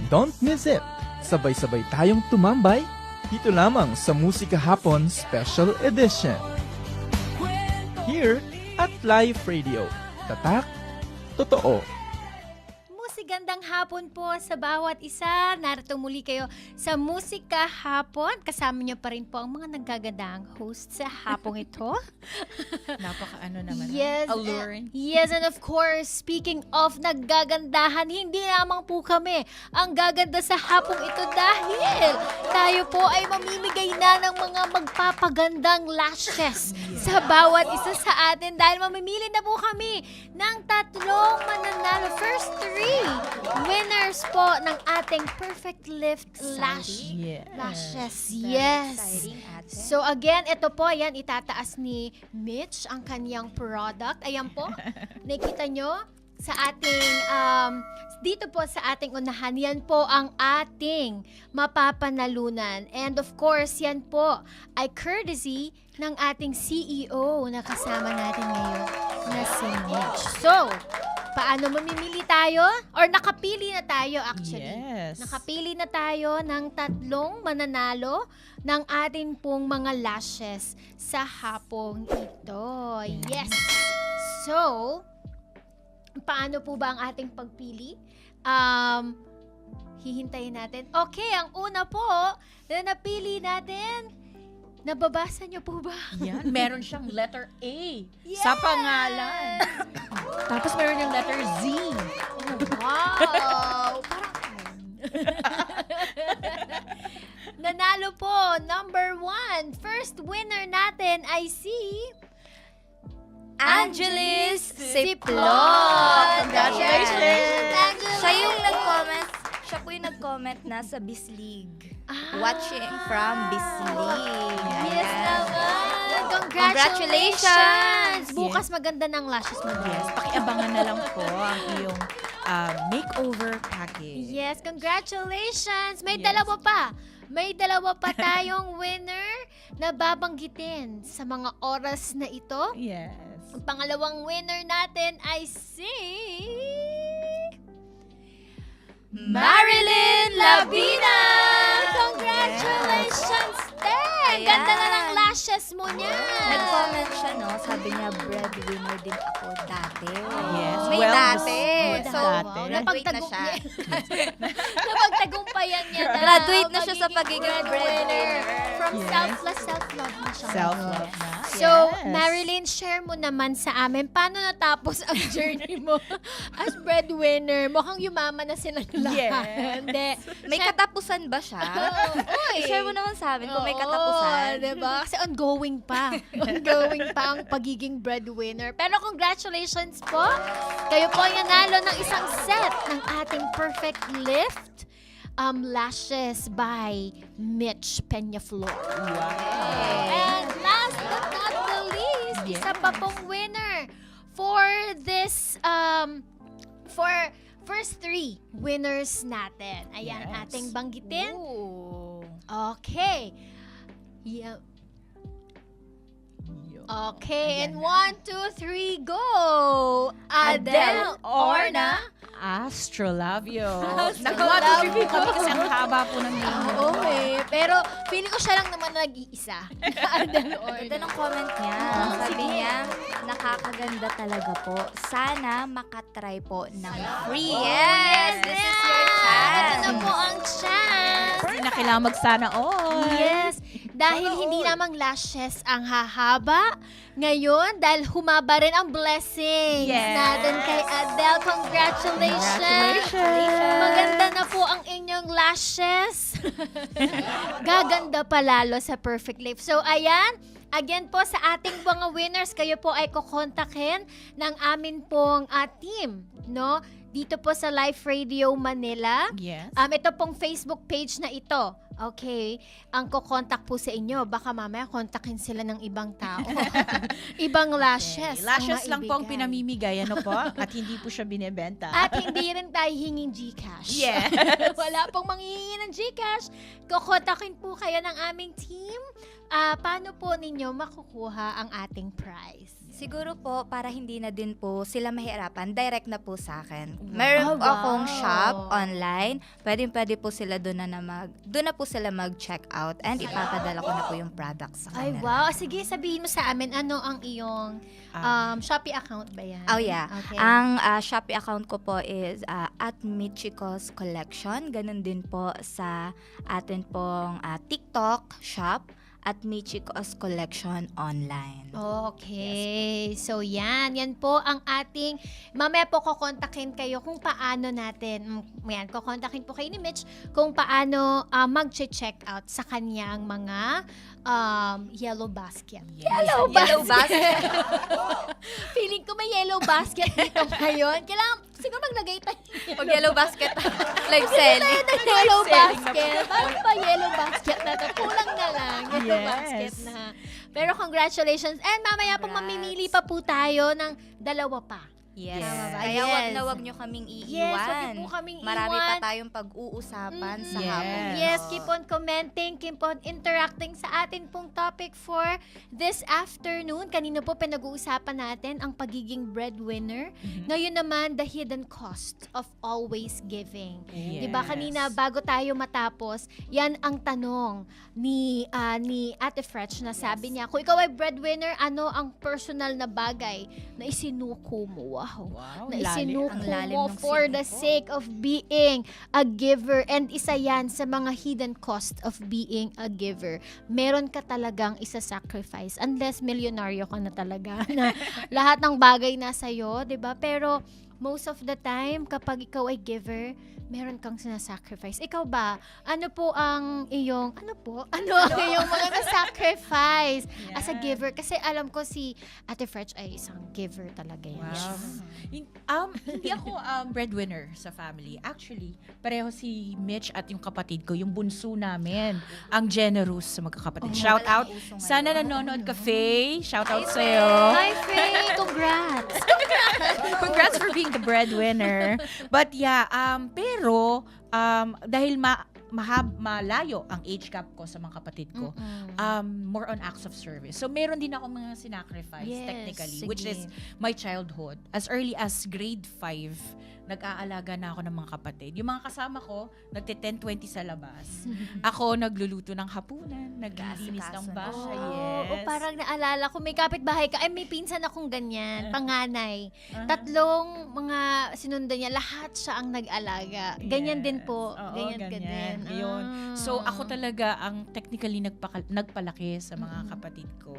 Don't miss it! Sabay-sabay tayong tumambay dito lamang sa Musika Hapon Special Edition. Here at Live Radio. Tatak, totoo. Musigandang hapon po sa bawat isa. Narito muli kayo sa Musika Hapon. Kasama niyo pa rin po ang mga naggagandang host sa hapong ito. Napaka-ano naman. Yes. Alluring. Yes, and of course, speaking of naggagandahan, hindi lamang po kami ang gaganda sa hapong ito dahil tayo po ay mamimigay na ng mga magpapagandang lashes sa bawat isa sa atin dahil mamimili na po kami ng 3 mananalo. First 3 winners po ng ating Perfect Lift Lash. Yes. Lashes. Yes. Exciting, ate. So again, ito po, yan, itataas ni Mitch ang kanyang product. Ayan po, nakita nyo sa ating, dito po sa ating unahan, yan po ang ating mapapanalunan. And of course, yan po ay courtesy ng ating CEO na kasama natin ngayon na si Mitch. So, paano mamimili tayo? Or nakapili na tayo actually. Yes. Nakapili na tayo ng 3 mananalo ng atin pong mga lashes sa hapong ito. Yes! So, paano po ba ang ating pagpili? Hihintayin natin. Okay, ang una po na napili natin, nababasa niyo po ba? Yan, meron siyang letter A Yes! sa pangalan. Tapos meron yung letter Z. Wow! Parang nanalo po, number 1. First winner natin ay si Angelis Siplot. Congratulations, Angelis! Siya po yung nag-comment na sa Bislig. Ah. Watching from Bislig. Yes naman! Congratulations! Bukas maganda ng lashes mo. Yes, pakiabangan na lang po ang iyong makeover package. Yes, congratulations! May Yes. dalawa pa. May dalawa pa tayong winner na babanggitin sa mga oras na ito. Yes. Ang pangalawang winner natin ay si Marilyn Labina! Congratulations, Te! Ayan. Ganda na ng lashes mo niya! Nag-comment siya, no? Sabi niya, breadwinner din ako dati. Yes. May Well, dati. yes, So, dati. graduate na siya. Napagtagumpayan niya na. Graduate na siya sa pagiging breadwinner. breadwinner. From Yes. selfless, self-love na siya. Self-love na. So, Yes. Marilyn, share mo naman sa amin, paano natapos ang journey mo as breadwinner? Mukhang yumaman na sila lahat. Yes. Hindi. May katapusan ba siya? I-share mo naman sa amin kung may katapusan. Oo, diba? Kasi ongoing pa. Ongoing pa ang pagiging breadwinner. Pero congratulations po. Kayo po ay nanalo ng isang set ng ating Perfect Lift Lashes by Mitch Peñaflor. And last but not the least, isa pa pong winner for this, for first 3 winners natin. Ayan, Yes. ating banggitin. Ooh. Okay. Yeah. Okay, and Ayan na. 1, 2, 3, go! Adele Orna. Astrolabio. Astrolabio. Naku, kami kasi ang haba po ng name. Oo eh. Pero feeling ko siya lang naman nag-iisa. Adele Ganda Orna. ng comment niya. Sabi niya, nakakaganda talaga po. Sana makatry po ng free. Yes! This is your Ito chance. na po ang chance. Hindi na kailangan magsana all. Yes. Dahil hindi lamang lashes ang hahaba, ngayon, dahil humaba rin ang blessings Yes. natin kay Adele. Congratulations! Maganda na po ang inyong lashes. Gaganda pa lalo sa Perfect Life. So, ayan. Again po sa ating mga winners, kayo po ay kukontakin ng amin pong team, no? Dito po sa Life Radio Manila. Yes. Ito pong Facebook page na ito. Okay. Ang kukontak po sa inyo. Baka mamaya kontakin sila ng ibang tao. Ibang lashes. Okay. Lashes ang lang po ang maibigay. pinamimigay, ano po? At hindi po siya binebenta. At hindi rin tayo hinging Gcash. Yes. Wala pong manghihingi ng Gcash. Kukontakin po kayo ng aming team. Paano po ninyo makukuha ang ating prize? Siguro po, para hindi na din po sila mahirapan, direct na po sa akin. Meron po Wow. akong shop online. Pwede po sila doon na po sila mag-check out and ipapadala ko na po yung products sa Ay, kanila. wow. Sige, sabihin mo sa amin, ano ang iyong Shopee account ba yan? Oh yeah. Okay. Ang Shopee account ko po is at Michiko's Collection. Ganun din po sa atin pong TikTok shop at Michiko's Collection online. Okay. So, yan. Yan po ang ating, mamaya po kukontakin kayo kung paano natin, yan, kukontakin po kayo ni Mitch kung paano mag-check out sa kanyang mga yellow basket. Yellow basket. Feeling ko may yellow basket dito ngayon. Kailangan, siguro maglagay tayo. Pag yellow basket, live selling. Ng yellow basket. Paano pa yellow basket na to? Kulang na lang. Yellow Yes. basket na. Pero congratulations. And mamaya po Congrats. mamimili pa po tayo ng 2 pa. Yes. Tama ba? Kaya Yes. wag nyo kaming iiwan. Yes, wag niyo po kaming Marami iwan. pa tayong pag-uusapan sa Yes. hapon. Yes, keep on commenting, keep on interacting sa atin pong topic for this afternoon. Kanina po pinag-uusapan natin ang pagiging breadwinner. Ngayon naman, the hidden cost of always giving. Yes. Diba kanina, bago tayo matapos, yan ang tanong ni Ate Fretch na sabi niya, kung ikaw ay breadwinner, ano ang personal na bagay na isinuko mo? Wow, Na lalim. isinuko Ang lalim mo ng for the sinuko. sake of being a giver. And isa yan sa mga hidden cost of being a giver. Meron ka talagang isa-sacrifice. Unless milyonaryo ka na talaga na lahat ng bagay nasa iyo, 'di ba? Pero most of the time, kapag ikaw ay giver, meron kang sinasacrifice. Ikaw ba? Ano po ang iyong, ano ang iyong mga na-sacrifice as a giver? Kasi alam ko si Ate Fretch ay isang giver talaga yan. Wow. Hindi ako breadwinner sa family. Actually, pareho si Mitch at yung kapatid ko, yung bunso namin, ang generous sa magkakapatid. Shout out. Sana nanonood ka, Faye. Shout out sa'yo. Hi, Faye! Congrats! Congrats for being the breadwinner. But yeah, pero dahil malayo ang age gap ko sa mga kapatid ko, more on acts of service. So meron din ako mga sinacrifice Yes, technically, sige. which is my childhood. As early as grade 5, nag-aalaga na ako ng mga kapatid. Yung mga kasama ko, nagte-10-20 sa labas. Ako, nagluluto ng hapunan, naglilinis ng Nag-aasikaso na bahay. siya. Yes. O parang naalala ko, may kapitbahay ka, ay may pinsan akong ganyan, panganay. Tatlong mga sinundan niya, lahat siya ang nag-alaga. Ganyan din po. Oo, Ganyan ka din. Ayun. So, ako talaga ang technically nagpalaki sa mga kapatid ko.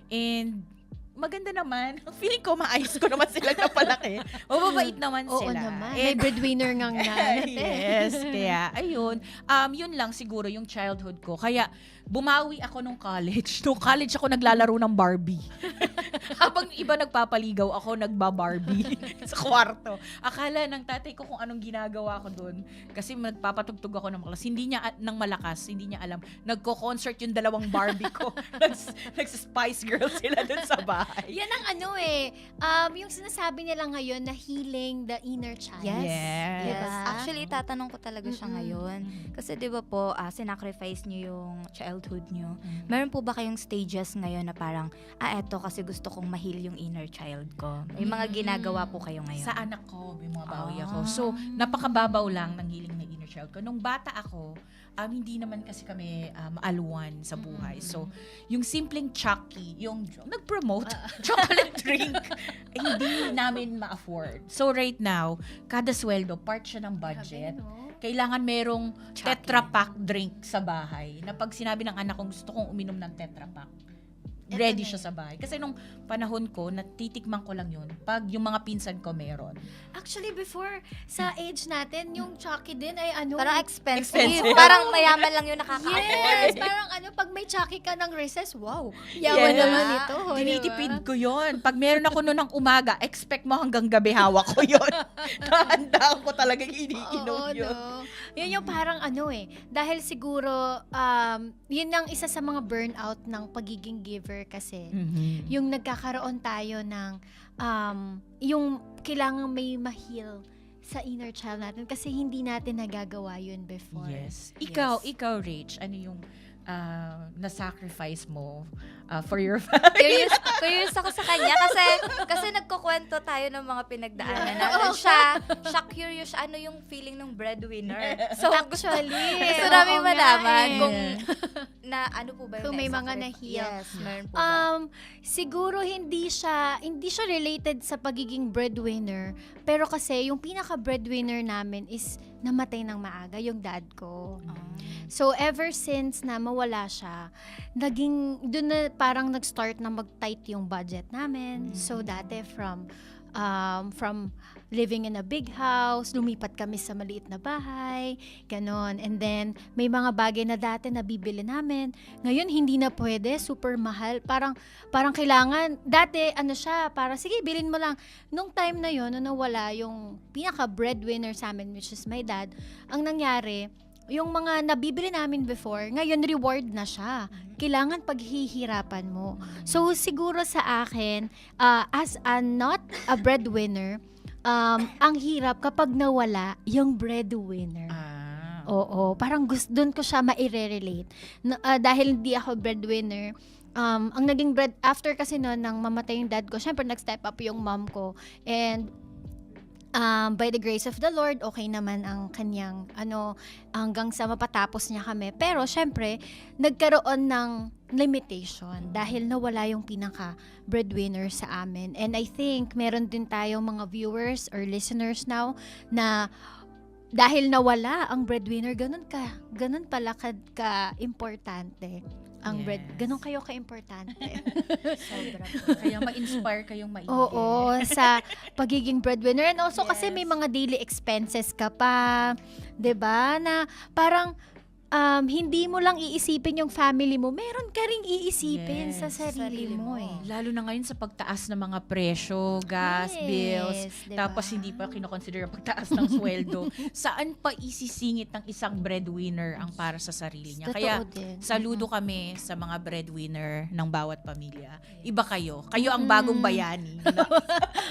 And, maganda naman. Feeling ko maayos ko naman sila na palaki. Mababait naman Oo sila. naman. And, May breadwinner ngang nanat eh. yes, kaya ayun. Yun lang siguro yung childhood ko. Kaya bumawi ako nung college. Nung college ako naglalaro ng Barbie. Habang iba nagpapaligaw, ako nagbabarbie sa kwarto. Akala ng tatay ko kung anong ginagawa ko doon. Kasi nagpapatugtog ako ng malakas. Hindi niya alam. Nagko-concert yung dalawang Barbie ko. Nagsa-Spice Girls sila doon sa bahay. Yan ang yung sinasabi nila ngayon na healing the inner child. Yes. Yes. Yes. Diba? Actually, tatanong ko talaga siya ngayon. Kasi di ba po, sinacrifice niyo yung childhood niyo. Meron po ba kayong stages ngayon na parang, eto kasi gusto kong ma-heal yung inner child ko? May mga ginagawa po kayo ngayon? Sa anak ko, may mga bawi ako. So, napakababaw lang ng healing ng inner child ko. Nung bata ako, hindi naman kasi kami maaluan sa buhay. So, yung simpleng Chucky, yung nag-promote chocolate drink, hindi namin ma-afford. So, right now, kada sweldo, part siya ng budget. Kailangan merong Chucky. Tetra Pak drink sa bahay. Na pag sinabi ng anak kong gusto kong uminom ng Tetra Pak, ready siya sa bahay. Kasi nung panahon ko, natitikman ko lang yun. Pag yung mga pinsan ko meron. Actually, before, sa age natin, yung Chucky din ay Parang expensive. Expensive. Parang mayaman lang yung nakaka-afford. Yes! Parang pag may Chucky ka ng recess, wow! Yaman Yes. naman ito. Tinitipid ko yun. Pag meron ako noon ng umaga, expect mo hanggang gabi hawak ko yun. Nahanda ko talagang iniinom yun. No? Yun yung parang dahil siguro, yun ang isa sa mga burnout ng pagiging giver kasi. Yung nagkakaroon tayo ng, yung kailangan may ma-heal sa inner child natin kasi hindi natin nagagawa yun before. Yes. Ikaw, Rach, ano yung na-sacrifice mo for your family? Curious ako sa kanya kasi nagkukwento tayo ng mga pinagdaanan natin. Siya curious siya, ano yung feeling ng breadwinner. So, gusto namin oo malaman nga kung ano po ba yung Kung may mga na-sacrifice? na-heal. Yes, meron po ba? Siguro hindi siya related sa pagiging breadwinner, pero kasi yung pinaka breadwinner namin is namatay ng maaga, yung dad ko. So ever since na mawala siya, doon na parang nag-start na mag-tight yung budget namin. So dati from living in a big house, lumipat kami sa maliit na bahay, ganon. And then, may mga bagay na dati nabibili namin. Ngayon, hindi na pwede, super mahal. Parang kailangan, dati, para, sige, bilhin mo lang. Nung time na yon, nung nawala yung pinaka-breadwinner sa amin, which is my dad, ang nangyari, yung mga nabibili namin before, ngayon reward na siya. Kailangan paghihirapan mo. So, siguro sa akin, as not a breadwinner, ang hirap kapag nawala yung breadwinner. Oo, parang doon ko siya maire-relate. Dahil hindi ako breadwinner, ang naging after kasi noon nang mamatay yung dad ko, syempre nag-step up yung mom ko. And by the grace of the Lord, okay naman ang kanyang hanggang sa mapatapos niya kami. Pero syempre, nagkaroon ng limitation dahil nawala yung pinaka breadwinner sa amin. And I think meron din tayong mga viewers or listeners now na dahil nawala ang breadwinner, ganun pala ka-importante. Ang ganun kayo ka-importante. Sobra po. Kaya ma-inspire kayong maingay. Oo, sa pagiging breadwinner. And also kasi may mga daily expenses ka pa, 'di ba? Na parang hindi mo lang iisipin yung family mo, meron ka ring iisipin sa sarili mo eh. Lalo na ngayon sa pagtaas ng mga presyo, gas, Yes, bills, diba? tapos hindi pa kinoconsider ang pagtaas ng sweldo. Saan pa isisingit ng isang breadwinner ang para sa sarili niya? Totoo Kaya din. saludo kami sa mga breadwinner ng bawat pamilya. Iba kayo. Kayo ang bagong bayani.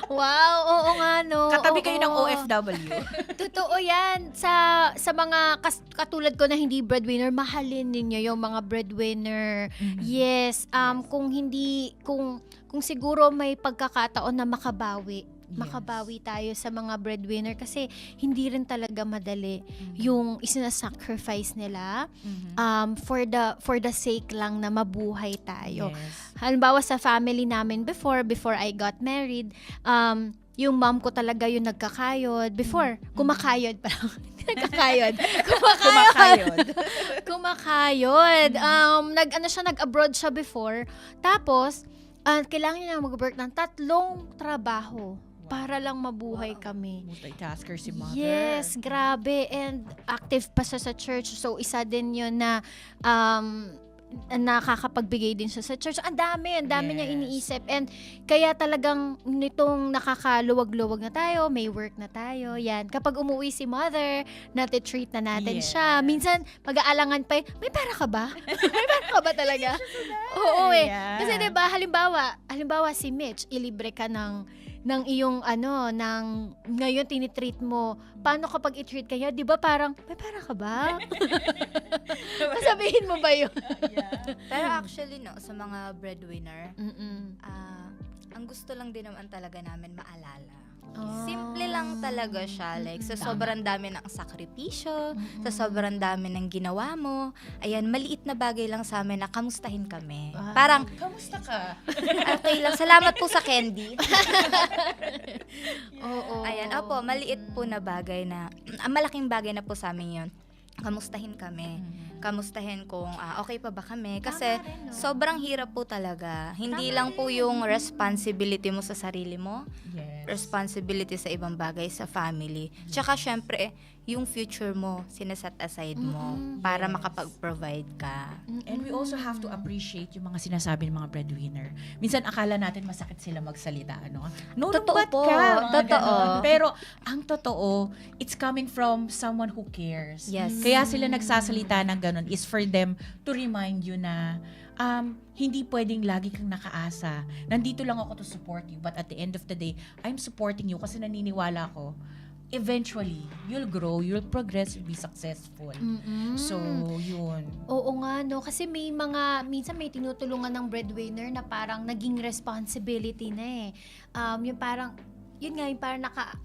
Wow, oo nga no. Katabi Oo. kayo ng OFW. Totoo yan. Sa mga katulad ko na hindi breadwinner, mahalin ninyo yung mga breadwinner. Yes. Kung siguro may pagkakataon na makabawi, makabawi tayo sa mga breadwinner kasi hindi rin talaga madali yung isinasacrifice nila for the sake lang na mabuhay tayo. Yes. Halimbawa sa family namin before I got married, yung mom ko talaga yung nagkakayod. Before, kumakayod pa lang. Nagkakayod. Kumakayod. Nag-abroad siya before. Tapos, kailangan niya mag-work ng 3 trabaho para lang mabuhay kami. Multitasker si mother. Yes, grabe. And active pa siya sa church. So, isa din yun na nakakapagbigay din siya sa church. Ang dami niya iniisip. And kaya talagang nitong nakakaluwag-luwag na tayo, may work na tayo, yan. Kapag umuwi si mother, natitreat na natin siya. Minsan, mag-aalangan pa, may pera ka ba? May pera ka ba talaga? Oo eh. Yeah. Kasi diba, halimbawa si Mitch, ilibre ka ng iyong ngayon tinitreat mo. Paano kapag i-treat kanya? Di ba parang, may pera ka ba? Sabihin mo ba yun? Pero actually, no, sa mga breadwinner, Mm-mm. ang gusto lang din naman talaga namin maalala. Ah. Simple lang talaga siya. Like, sa sobrang dami ng sakripisyo, sa sobrang dami ng ginawa mo, ayan, maliit na bagay lang sa amin na kamustahin kami. Ah. Parang, Kamusta ka? okay lang, salamat po sa candy. Oo. Ayan, opo, maliit po na bagay na, malaking bagay na po sa amin yun. Kamustahin kami. Kamustahin kung okay pa ba kami. Kasi Tama rin, no? sobrang hirap po talaga. Hindi lang po yung responsibility mo sa sarili mo, Yes. responsibility sa ibang bagay sa family. Tsaka syempre, yung future mo, sineset aside mo para makapag-provide ka. And we also have to appreciate yung mga sinasabi ng mga breadwinner. Minsan akala natin masakit sila magsalita, ano? No, Totoo ba't po. ka? Mga Totoo. ganon. Pero ang totoo, it's coming from someone who cares. Yes. Kaya sila nagsasalita ng ganon is for them to remind you na hindi pwedeng lagi kang nakaasa. Nandito lang ako to support you, but at the end of the day, I'm supporting you kasi naniniwala ko eventually, you'll grow, you'll progress, you'll be successful. So, yun. Oo nga, no? Kasi minsan may tinutulungan ng breadwinner na parang naging responsibility na eh. Yung parang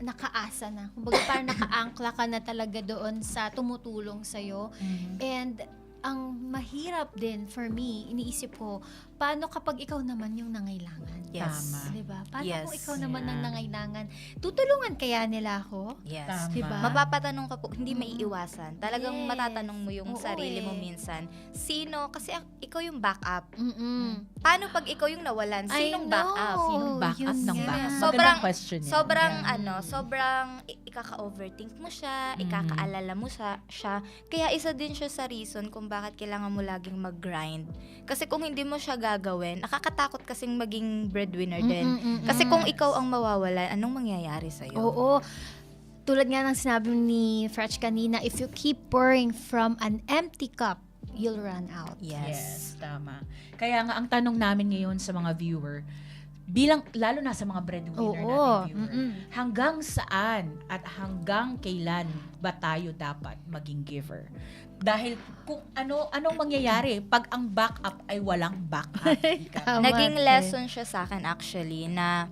nakaasa na. Kumbaga parang nakaangkla ka na talaga doon sa tumutulong sa'yo. And ang mahirap din for me, iniisip ko, paano kapag ikaw naman yung nangailangan? Yes. Tama. Diba? Paano Yes. kung ikaw naman ang Yeah. nangailangan? Tutulungan kaya nila ako? Yes. Tama. Diba? Mapapatanong ka po, hindi maiiwasan. Talagang Yes. matatanong mo yung Oo sarili mo eh. minsan. Sino? Kasi ikaw yung backup. Mm-mm. Paano pag ikaw yung nawalan? I Sinong know. backup? Sinong backup yun ng nga. backup? Sobrang- Magandang question yan. Sobrang ikaka-overthink mo siya, ikaka-alala mo siya. Kaya isa din siya sa reason kung bakit kailangan mo laging mag-grind. Kasi kung hindi mo siya gagawin, nakakatakot kasing maging breadwinner din. Kasi kung ikaw ang mawawalan, anong mangyayari sa'yo? Oo. Tulad nga ng sinabi ni Fretch kanina, if you keep pouring from an empty cup, you'll run out. Yes. Tama. Kaya nga, ang tanong namin ngayon sa mga viewer, lalo na sa mga breadwinner Oo. natin viewer, hanggang saan at hanggang kailan ba tayo dapat maging giver? Dahil kung anong mangyayari pag ang backup ay walang backup. Tama. Naging lesson siya sa akin actually na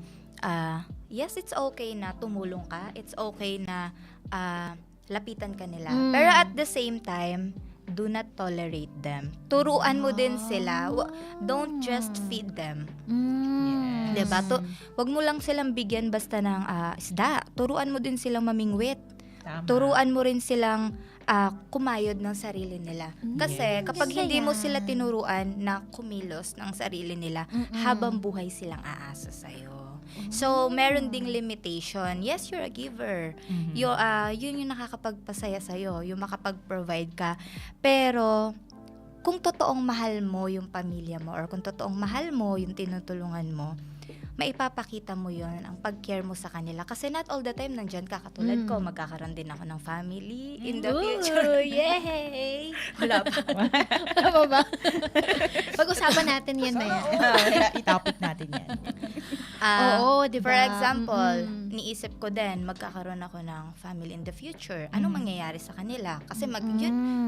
yes, it's okay na tumulong ka. It's okay na lapitan ka nila. Pero at the same time, do not tolerate them. Turuan mo din sila. Don't just feed them. Diba? Wag mo lang silang bigyan basta ng isda. Turuan mo din silang mamingwit. Tama. Turuan mo rin silang kumayod ng sarili nila. Kasi kapag Ganda hindi mo yan. sila tinuruan na kumilos ng sarili nila, habang buhay silang aasa sa'yo. So, meron ding limitation. Yes, you're a giver. Yun yung nakakapagpasaya sa'yo, yung makapag-provide ka. Pero, kung totoong mahal mo yung pamilya mo or kung totoong mahal mo yung tinutulungan mo, maipapakita mo yon ang pag-care mo sa kanila. Kasi not all the time nandyan ka. Katulad ko, magkakaroon din ako ng family in the future. Ooh, yay! Wala pa. Tama ba? Pag-usapan Pag-usapan natin yan na yan. Itapik natin yan. Oo, di For ba? example, Mm-mm. niisip ko din, magkakaroon ako ng family in the future. Anong mangyayari sa kanila? Kasi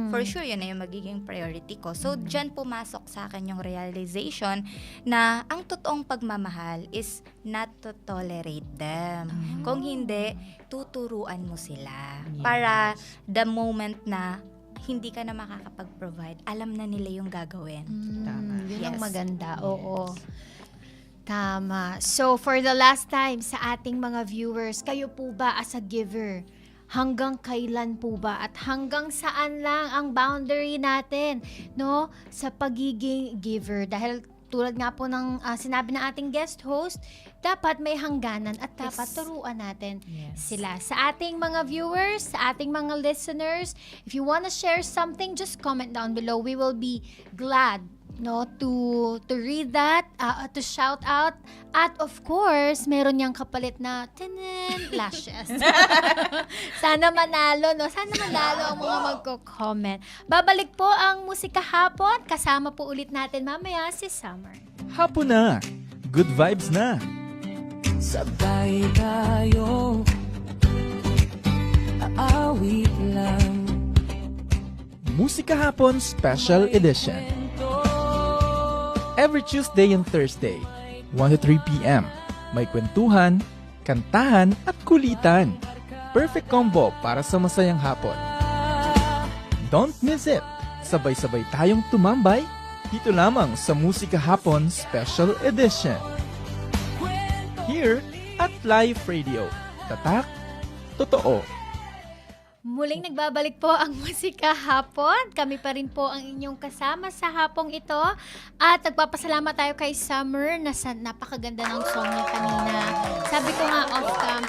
for sure, yun na yung magiging priority ko. So, dyan pumasok sa akin yung realization na ang totoong pagmamahal is not to tolerate them. Kung hindi, tuturuan mo sila. Yes. Para the moment na hindi ka na makakapag-provide, alam na nila yung gagawin. Tama. Yun ang Yes. maganda. Oo. Tama. So, for the last time sa ating mga viewers, kayo po ba as a giver? Hanggang kailan po ba? At hanggang saan lang ang boundary natin, no? Sa pagiging giver. Dahil tulad nga po ng sinabi ng ating guest host, dapat may hangganan at dapat Yes. turuan natin Yes. sila. Sa ating mga viewers, sa ating mga listeners, if you wanna share something, just comment down below. We will be glad to read that, to shout out, at of course, meron niyang kapalit na lashes. Sana manalo, no? Sana manalo ang mga magko-comment. Babalik po ang Musika Hapon. Kasama po ulit natin mamaya si Summer. Hapon na! Good vibes na! Sabay tayo aawit lang. Musika Hapon Special Edition. Every Tuesday and Thursday, 1 to 3 p.m. May kwentuhan, kantahan at kulitan. Perfect combo para sa masayang hapon. Don't miss it! Sabay-sabay tayong tumambay dito lamang sa Musika Hapon Special Edition. Here at Live Radio. Tatak, totoo. Muling nagbabalik po ang Musika Hapon. Kami pa rin po ang inyong kasama sa hapong ito. At nagpapasalamat tayo kay Summer na napakaganda ng song niya kanina. Sabi ko nga off-cam,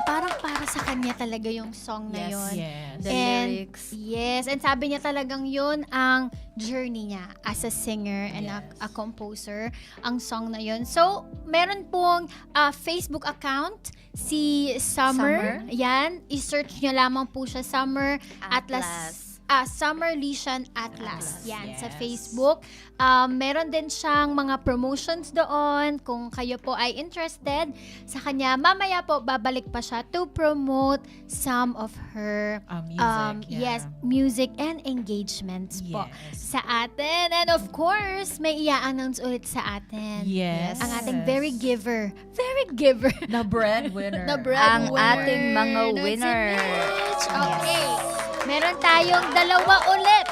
parang para sa kanya talaga yung song na yun. Yes. The And lyrics. yes, and sabi niya talagang yun ang journey niya as a singer and a composer, ang song na yun. So, meron pong Facebook account si Summer. Yan, i-search niyo lamang po siya, Summer Atlas. Summer Lician Atlas. Yan, sa yes. Facebook. Meron din siyang mga promotions doon. Kung kayo po ay interested sa kanya, mamaya po babalik pa siya to promote some of her Music. yes, music and engagements po Yes. sa atin. And of course, may i-announce ulit sa atin. Yes. Ang ating very giver. Na breadwinner. na Ang breadwinner. ating mga na si winner. Mitch. Okay. Meron tayong dalawa ulit.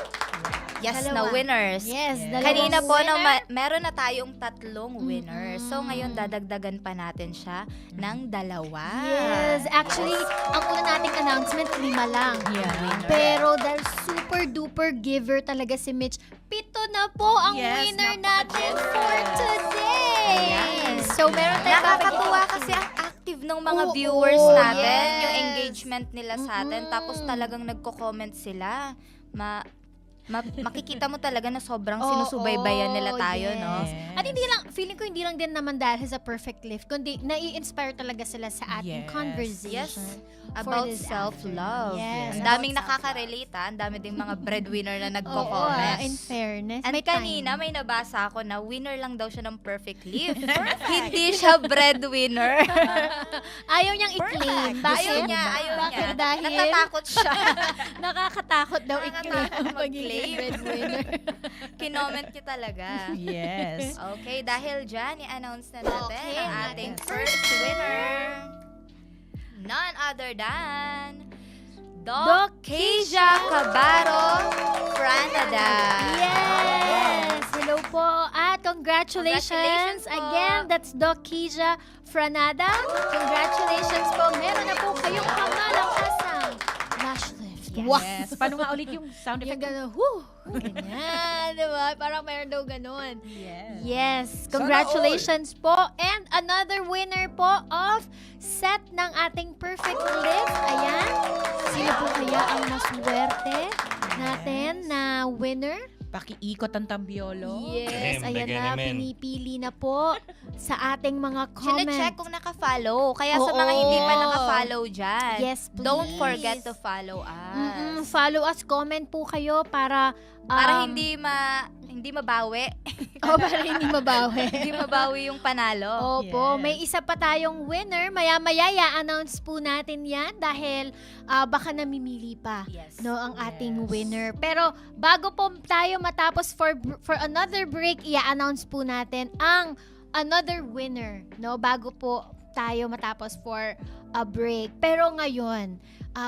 Yes, Dalawa. na winners. Yes, Yes. dalawang Kanina po, winner. meron na tayong 3 winners. So, ngayon, dadagdagan pa natin siya ng 2. Yes, actually, ang una nating announcement, 5 lang. Yeah. Pero dahil super duper giver talaga si Mitch, 7 na po ang Yes, winner natin for napaka-generous. today. Ayan. So, meron tayong Nakakatuwa kasi ang active ng mga Oo, viewers natin, yes. yung engagement nila sa atin, tapos talagang nagko-comment sila. Makikita mo talaga na sobrang sinusubaybayan nila tayo, yes. no? At feeling ko hindi lang din naman dahil sa perfect lift, kundi nai-inspire talaga sila sa ating Yes. conversation. About for this self-love. Yes, Ang about daming nakaka-relate, Ang dami ding mga breadwinner na Oo, nagko-comment. in fairness. And may kanina, time. may nabasa ako na winner lang daw siya ng perfect leaf. Hindi siya breadwinner. Ayaw niyang i-claim. Bakit? Ayaw niya. Bakit? Dahil Natatakot siya. nakakatakot daw i-claim. Nakakatakot Pagiging mag-claim. breadwinner. Kinoment niya talaga. Yes. Okay, dahil dyan, i-announce na natin Okay, ang ang ating ating first winner. None other than Doc Keisha Cabaro Franada. Yes! Hello po at Congratulations congratulations po. again. That's Doc Keisha Franada. Congratulations po. Meron na po kayong kamalakasang lash lift. Wow! Yes. Paano nga ulit yung sound Yung effect? gano'n, whoo! Ganyan, diba? Parang meron daw gano'n. Yes. Yes, congratulations po. And another winner po of set ng ating perfect lift. Ayan. Sino po kaya ang maswerte natin na winner? Pakiikot ang tambiolo. Yes, Ahem, ayan na. amen. Pinipili na po sa ating mga Chine-check comment. kung naka-follow. Kaya sa Oo. mga hindi pa naka-follow dyan, Yes, don't please. forget to follow us. Follow us, comment po kayo para Para hindi mabawi. O, para hindi mabawi. Hindi mabawi yung panalo. Opo, Yes. may isa pa tayong winner. Maya-maya i-announce po natin yan dahil baka namimili pa Yes. no ang ating Yes. winner. Pero bago po tayo matapos for another break, i-announce po natin ang another winner, no? Bago po tayo matapos for a break. Pero ngayon,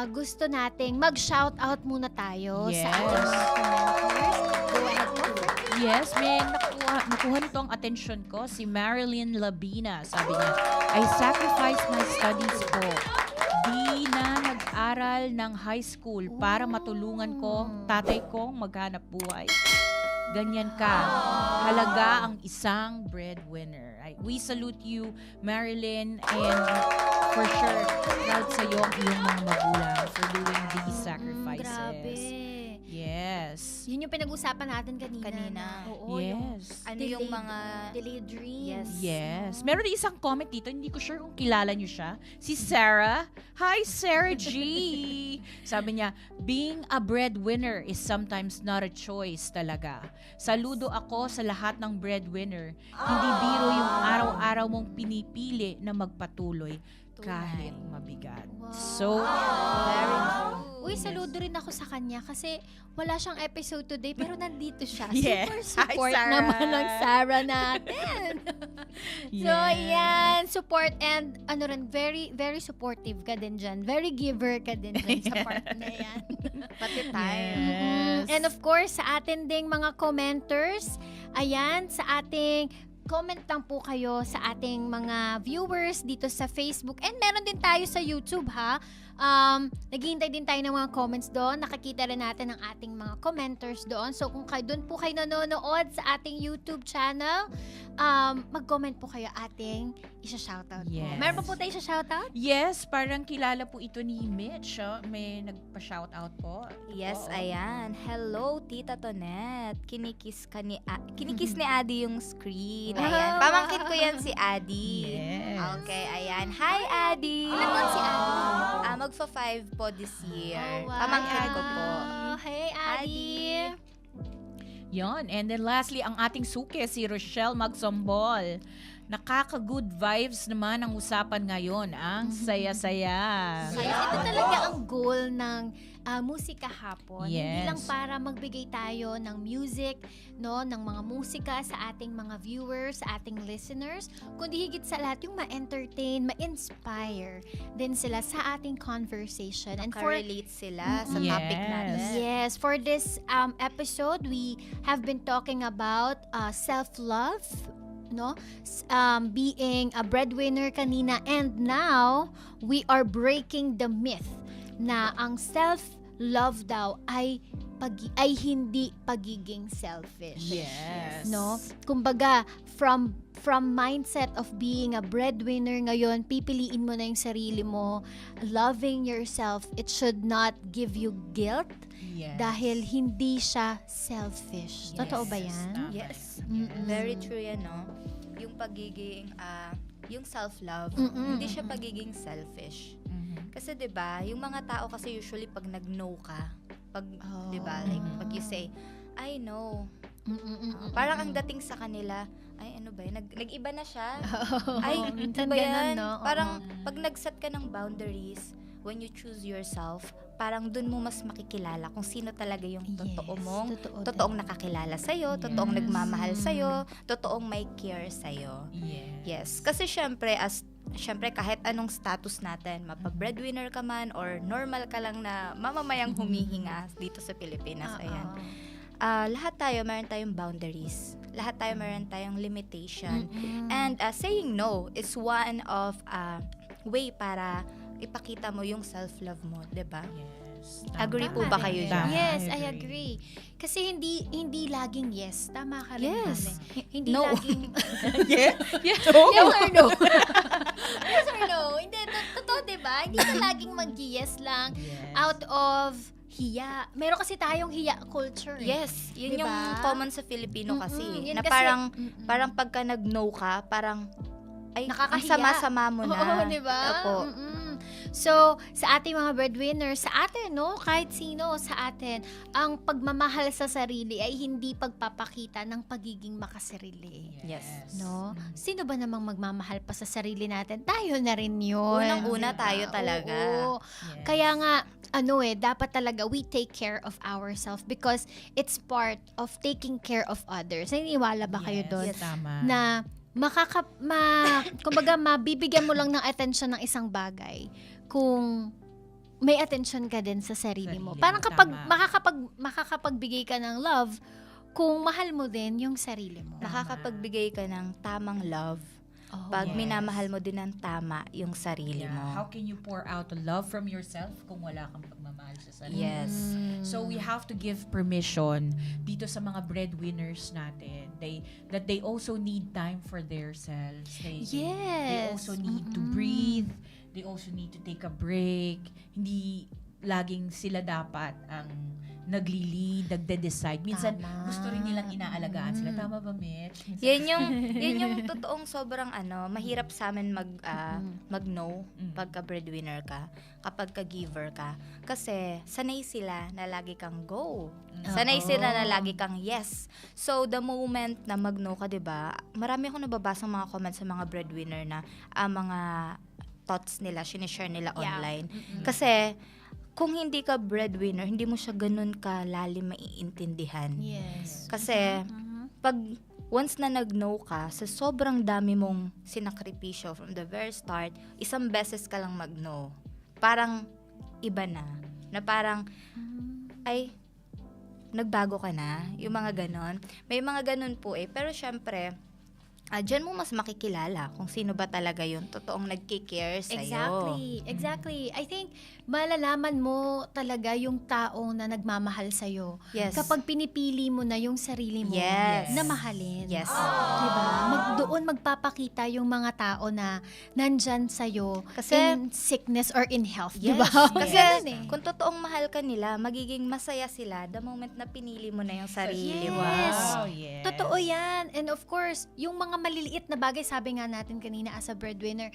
gusto nating mag-shoutout muna tayo sa Yes. ating mga commenters. Go ahead po. Yes, may nakuha nito ang attention ko. Si Marilyn Labina. Sabi niya, I sacrificed my studies ko. Di na nag-aral ng high school para matulungan ko tatay kong maghanap buhay. Ganyan ka. Halaga ang isang breadwinner. We salute you, Marilyn, and for sure, proud sa'yo ang iyong mga magulang for doing these sacrifices. Grabe. Yes. Yun yung pinag-usapan natin kanina. Kanina. Oo, yung Yes. Ano yung mga... delayed dreams. Yes. Yes. Meron din isang comment dito, hindi ko sure kung kilala niyo siya. Si Sarah. Hi, Sarah G! Sabi niya, being a breadwinner is sometimes not a choice talaga. Saludo ako sa lahat ng breadwinner. Hindi biro yung araw-araw mong pinipili na magpatuloy kahit mabigat. Wow. So, Very true. Uy, saludo rin ako sa kanya kasi wala siyang episode today pero nandito siya. Yes. Super support Hi, Sarah. naman ng Sarah natin. So, yan. Support and ano rin, very, very supportive ka din dyan. Very giver ka din dyan sa part na yan. Pati tayo. Yes. And of course, sa atin ding mga commenters, ayan, sa ating comment lang po kayo sa ating mga viewers dito sa Facebook. And meron din tayo sa YouTube, ha? Naghihintay din tayo ng mga comments doon. Nakikita rin natin ang ating mga commenters doon. So, kung kayo doon po kayo nanonood sa ating YouTube channel, mag-comment po kayo ating isa-shoutout po. Yes. Meron pa po tayo isa-shoutout? yes, parang kilala po ito ni Mitch. May nagpa-shoutout po. Yes, Oo. ayan. Hello, Tita Tonet. Kinikis ni Adi yung screen. Ayan. Wow. Pamangkin ko yan si Adi. Yes. Okay, ayan. Hi, Adi. Ilan taon si Adi? Magfa-5 po this year. Oh, wow. Pamangkin ko po. Hey, Adi. Yon. And then lastly, ang ating suke, si Rochelle Magsombol. Nakaka-good vibes naman ang usapan ngayon. Ang saya-saya. Kaya ito talaga ang goal ng musika hapon. Hindi Yes. lang para magbigay tayo ng music, no, ng mga musika sa ating mga viewers, sa ating listeners, kundi higit sa lahat yung ma-entertain, ma-inspire din sila sa ating conversation. And for Nakarelate sila sa Yes. topic natin. yes, for this episode, we have been talking about self-love, no? Being a breadwinner kanina, and now we are breaking the myth na ang self-love daw ay hindi pagiging selfish. Yes. No? Kumbaga, from mindset of being a breadwinner ngayon, pipiliin mo na yung sarili mo, loving yourself, it should not give you guilt Yes. dahil hindi siya selfish. Yes. Totoo ba yan? Tama Yes. yan. Very true yan, no? Yung pagiging, yung self-love, Mm-mm. hindi siya pagiging selfish. Mhm. Kasi 'di ba, yung mga tao kasi usually pag nag-no ka, pag Oh. 'di ba, like pag you say, I know. Parang ang dating sa kanila, ay ano ba 'yan? Nag-iba na siya. Ay, minsan ano ba ganun, yan? no? Oo. Parang pag nag-set ka ng boundaries, when you choose yourself, parang dun mo mas makikilala kung sino talaga yung totoo mong, totoong nakakilala sa'yo, totoong Yes. nagmamahal sa'yo, totoong may care sa'yo. Yes. Kasi syempre, kahit anong status natin, mapa-breadwinner ka man or normal ka lang na mamamayang humihinga dito sa Pilipinas, ayan. Lahat tayo, meron tayong boundaries. Lahat tayo, meron tayong limitation. And saying no is one of way para ipakita mo yung self-love mo, 'di ba? Yes. Agree po Tama ba kayo rin. dyan? Yes, I I agree. Kasi hindi laging yes. Tama ka rin. Yes. Mami. Hindi No. laging Yes. yes or no. Yes or no. Hindi, totoo, diba? Hindi ka laging mag-yes lang out of hiya. Meron kasi tayong hiya culture. Yes, yun Diba? yung common sa Filipino kasi. Yun Na kasi, parang pagka nag-no ka, parang ay, ang Nakakahiya. sama-sama mo na. Oo, diba? Opo. So, sa ating mga breadwinners, sa atin, no? Kahit sino sa atin, ang pagmamahal sa sarili ay hindi pagpapakita ng pagiging makasarili. Yes. No? Sino ba namang magmamahal pa sa sarili natin? Tayo na rin yun. Unang-una Diba? tayo talaga. Oo. Yes. Kaya nga, dapat talaga we take care of ourselves because it's part of taking care of others. Naniniwala ba kayo Yes, doon? tama. Na kumbaga mabibigyan mo lang ng attention ng isang bagay kung may attention ka din sa sarili mo. Sarili Parang mo, kapag tama. makakapagbigay ka ng love, kung mahal mo din yung sarili mo. Makakapagbigay ka ng tamang love Oh, pag Yes. minamahal mo din ng tama yung sarili Yeah. How mo. can you pour out love from yourself kung wala kang pagmamahal sa sarili? Yes. So we have to give permission dito sa mga breadwinners natin. That they also need time for themselves. They Yes. also need to breathe. They also need to take a break. Hindi laging sila dapat ang nagli-lead, nagde-decide. Minsan Tama. gusto rin nilang inaalagaan sila. Tama ba, Mitch? Minsan, Yan yung totoong sobrang mahirap sa amin mag-no pagka breadwinner ka, kapag ka-giver ka. Kasi sanay sila na lagi kang go. Sanay sila na lagi kang yes. So the moment na mag-no ka, 'di ba? Marami akong nababasang mga comments sa mga breadwinner na mga thoughts nila, sinishare nila Yeah. online. Kasi kung hindi ka breadwinner, hindi mo siya ganun kalalim maiintindihan. Yes. Kasi pag once na nag-no ka, sa sobrang dami mong sinakripisyo from the very start, isang beses ka lang mag-no. Parang iba na. Na parang, ay, nagbago ka na. Yung mga ganon. May mga ganon po eh. Pero syempre, dyan mo mas makikilala kung sino ba talaga yung totoong nagkikare sa'yo. Exactly. I think malalaman mo talaga yung taong na nagmamahal sa'yo. Yes. Kapag pinipili mo na yung sarili mo Yes. na mahalin. Yes. Diba? Doon magpapakita yung mga tao na nandyan sa'yo Kasi- in sickness or in health. Yes. Diba? Kasi Ganun eh. kung totoong mahal ka nila, magiging masaya sila the moment na pinili mo na yung sarili mo. Yes. Wow, yes. Totoo yan. And of course, yung mga maliliit na bagay, sabi nga natin kanina as a breadwinner,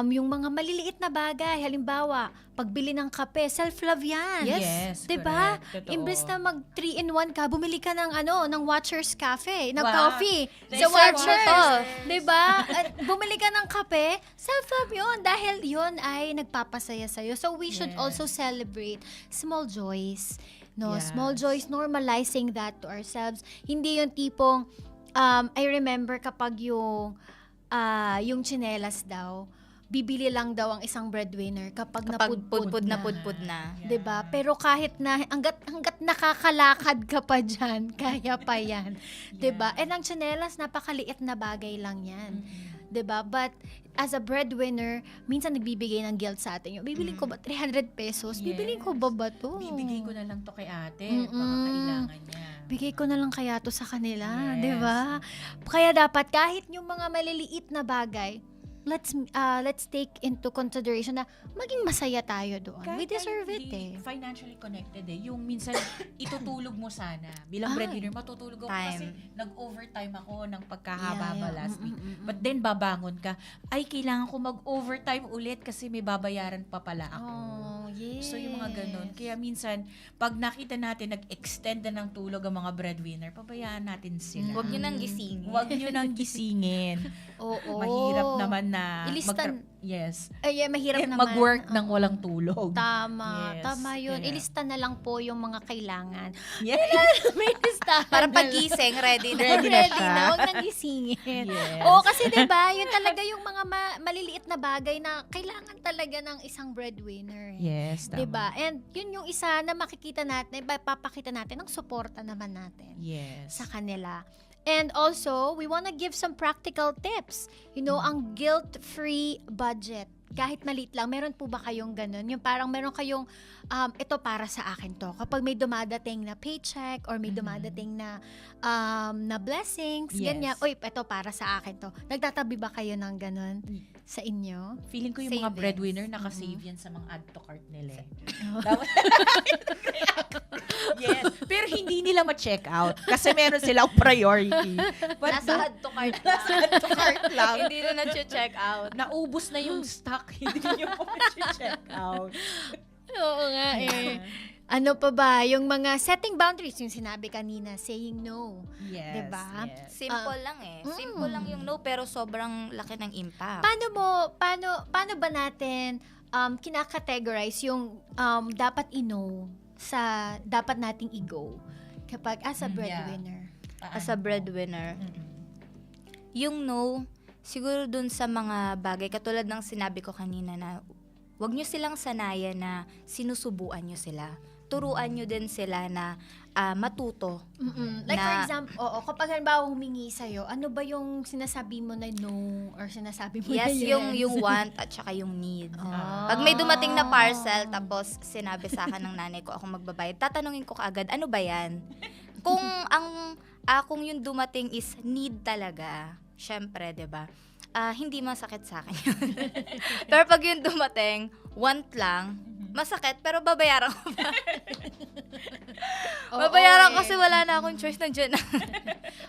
yung mga maliliit na bagay, halimbawa, pagbili ng kape, self-love yan. Yes, Diba? correct. Totoo. Imbes na mag 3-in-1 ka, bumili ka ng ng Watchers Cafe, ng Wow. coffee. Sa Watchers. Watchers. Diba? At bumili ka ng kape, self-love yun. Dahil yun ay nagpapasaya sa'yo. So we should Yes. also celebrate small joys. No, Yes. small joys, normalizing that to ourselves. Hindi yung tipong, I remember kapag yung tsinelas daw, bibili lang daw ang isang breadwinner kapag napudpud Pudpud na na. pudpud na. 'Di ba? Pero kahit na hangga't nakakalakad ka pa diyan, kaya pa 'yan. 'Di ba? And ang tsinelas napakaliit na bagay lang 'yan. 'Di ba? But as a breadwinner, minsan nagbibigay ng guilt sa atin. Yung bibili ko ba 300 pesos? Bibili ko ba to? Bibigay ko na lang to kay ate. Mm-mm. Baka kailangan niya. Bigay ko na lang kaya to sa kanila, Yes. 'di ba? Kaya dapat kahit yung mga maliliit na bagay, let's take into consideration na maging masaya tayo doon. We deserve it hindi eh. financially connected eh. Yung minsan, itutulog mo sana. Bilang Ay. breadwinner, matutulog ako Time. kasi nag-overtime ako ng pagkahaba ba Yeah. last week. But then, babangon ka, ay, kailangan ko mag-overtime ulit kasi may babayaran pa pala ako. Oh, yes. So, yung mga ganun. Kaya minsan, pag nakita natin, nag-extend na ng tulog ang mga breadwinner, pabayaan natin sila. Huwag nyo nang gisingin. Huwag nyo nang gisingin. Oo. Mahirap naman na Ilistan. yes. Ay, mahirap naman. Mag-work Oo. ng walang tulog. Tama. Yes, Tama yun. correct. Ilista na lang po yung mga kailangan. Yes. May listahan Para na lang. paggising, ready na. Ready na siya. Huwag nang gisingin. Yes. Oo, kasi 'di ba, yun talaga yung mga maliliit na bagay na kailangan talaga ng isang breadwinner. Yes, tama. 'Di ba? And yun yung isa na makikita natin, papakita natin ng suporta naman natin Yes. sa kanila. And also, we wanna give some practical tips. You know, ang guilt-free budget. Kahit maliit lang, meron po ba kayong ganun? Yung parang meron kayong, ito para sa akin to. Kapag may dumadating na paycheck or may dumadating na blessings, Yes. ganyan. Uy, ito para sa akin to. Nagtatabi ba kayo ng ganun sa inyo? Feeling ko yung mga Savings. breadwinner nakasave yan sa mga add to cart nila eh. Dapat- yes. Pero hindi nila nila ma-check out kasi meron silang priority. But Nasa add to cart lang. nasa add to cart lang. Hindi na check out. Naubos na yung stock, hindi nyo po ma-check out. Oo nga eh. Ano pa ba? Yung mga setting boundaries, yung sinabi kanina, saying no. Yes. Diba? yes. Simple lang eh. Simple lang yung no, pero sobrang laki ng impact. Paano ba natin kinakategorize yung dapat i-know sa dapat nating i-go kapag as a breadwinner? As a breadwinner, yung no, siguro dun sa mga bagay, katulad ng sinabi ko kanina na wag nyo silang sanayan na sinusubuan nyo sila. Turuan nyo din sila na matuto. Like for Na- example, kapag halimbawa humingi sa'yo, ano ba yung sinasabi mo na no or sinasabi mo na Yes, yes? yung want at saka yung need. Ah. Pag may dumating na parcel, tapos sinabi sa akin ng nanay ko ako magbabayad, tatanungin ko kaagad, ano ba yan? Kung kung yung dumating is need talaga, syempre, 'di ba? Hindi masakit sa akin yun. Pero pag yung dumating, want lang, masakit, pero babayaran ko pa. Babayaran ko kasi wala na akong choice, nandiyan na.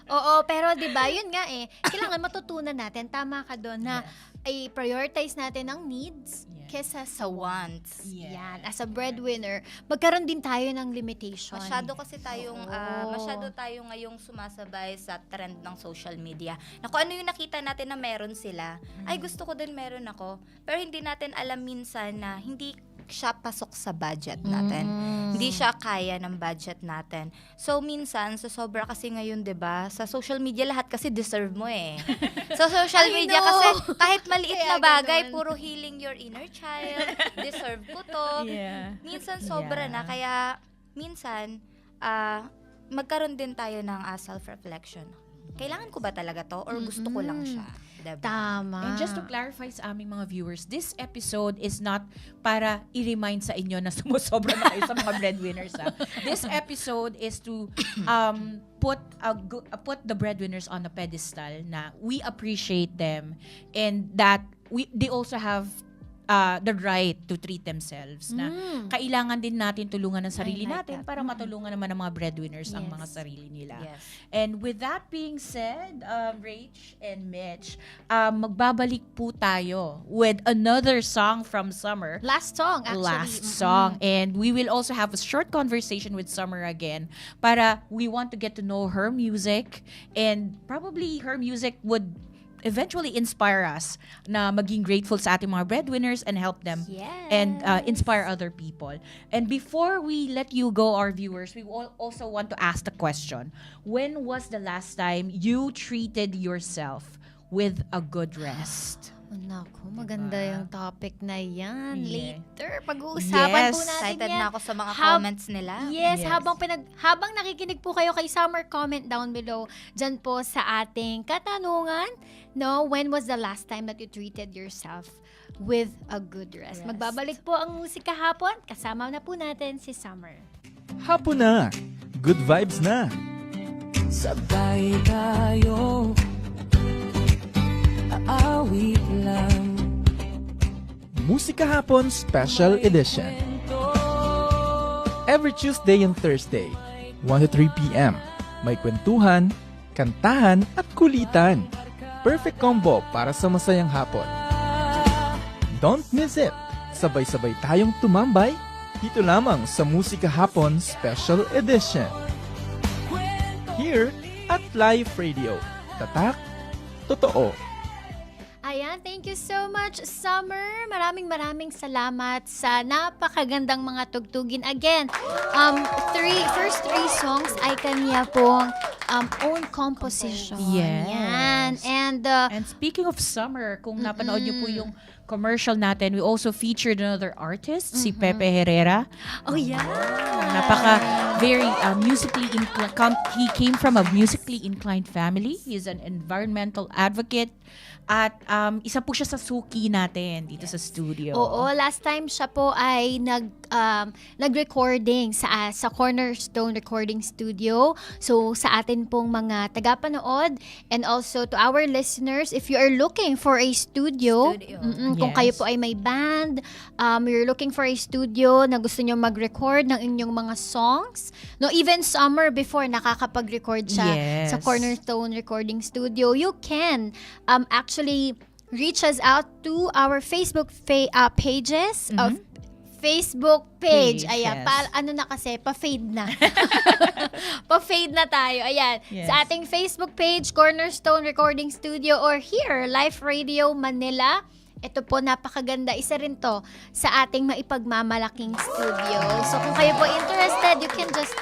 Oo, pero 'di ba, yun nga eh. Kailangan matutunan natin, tama ka doon na i-prioritize natin ang needs kesa sa wants. Yes. Yan, as a breadwinner, magkaroon din tayo ng limitation. Masyado kasi tayong, Oo. masyado tayo ngayong sumasabay sa trend ng social media. Na kung ano yung nakita natin na meron sila, ay gusto ko din meron ako. Pero hindi natin alam minsan na hindi siya pasok sa budget natin. Hindi siya kaya ng budget natin. So minsan, sa sobra kasi ngayon, 'di ba? Sa social media lahat kasi deserve mo eh. Sa social I media know. kasi kahit maliit Kaya na bagay, ganun. puro healing your inner child. Deserve ko to. Yeah. Minsan sobra na, kaya minsan magkaroon din tayo ng self-reflection. Kailangan ko ba talaga to or gusto ko lang siya? Diba? Tama. And just to clarify sa aming mga viewers, this episode is not para i-remind sa inyo na sumusobra na kayo sa mga breadwinners. This episode is to put the breadwinners on a pedestal na we appreciate them and that they also have the right to treat themselves na kailangan din natin tulungan ng sarili I like natin that. para matulungan naman ng mga breadwinners ang Yes. mga sarili nila. Yes. And with that being said, Rach and Mitch, magbabalik po tayo with another song from Summer. Last song, actually. Last song. And we will also have a short conversation with Summer again para we want to get to know her music and probably her music would eventually inspire us na maging grateful sa ating mga breadwinners and help them and inspire other people. And before we let you go, our viewers, we also want to ask the question, when was the last time you treated yourself with a good rest? Oh, naku, maganda yung topic na yan. Yeah. Later, pag-uusapan Yes. po natin Excited yan. na ako sa mga Hab- comments nila. Yes, Yes. habang nakikinig po kayo kay Summer, comment down below dyan po sa ating katanungan, no, when was the last time that you treated yourself with a good rest? Magbabalik po ang musika hapon, kasama na po natin si Summer. Hapon na! Good vibes na! Sabay tayo aawit lang. Musika Hapon Special Edition. Every Tuesday and Thursday, 1 to 3 p.m. May kwentuhan, kantahan at kulitan. Perfect combo para sa masayang hapon. Don't miss it! Sabay-sabay tayong tumambay dito lamang sa Musika Hapon Special Edition. Here at Live Radio. Tatak, totoo. Ayan, thank you so much, Summer. Maraming salamat sa napakagandang mga tugtugin. Again, first three songs ay kanya pong own composition. Yes. Yan. And And speaking of Summer, kung napanood niyo po yung commercial natin, we also featured another artist, si Pepe Herrera. oh yeah. Very musically inclined. He came from a musically inclined family. He is an environmental advocate. At isa po siya sa suki natin dito sa studio. Oo, last time siya po ay nag-recording sa Cornerstone Recording Studio. So sa atin pong mga tagapanood and also to our listeners, if you are looking for a studio. Kung Yes. kayo po ay may band, you're looking for a studio na gusto nyo mag-record ng inyong mga songs, Yes. No, even summer before nakakapag-record siya Yes. sa Cornerstone Recording Studio. You can actually reach us out to our Facebook pages of Facebook page. Page, Ayan, yes. ano na kasi, pa-fade na. Pa-fade na tayo. Ayan, Yes. sa ating Facebook page, Cornerstone Recording Studio, or here, Life Radio Manila. Ito po, napakaganda. Isa rin to sa ating maipagmamalaking studio. So, kung kayo po interested, you can just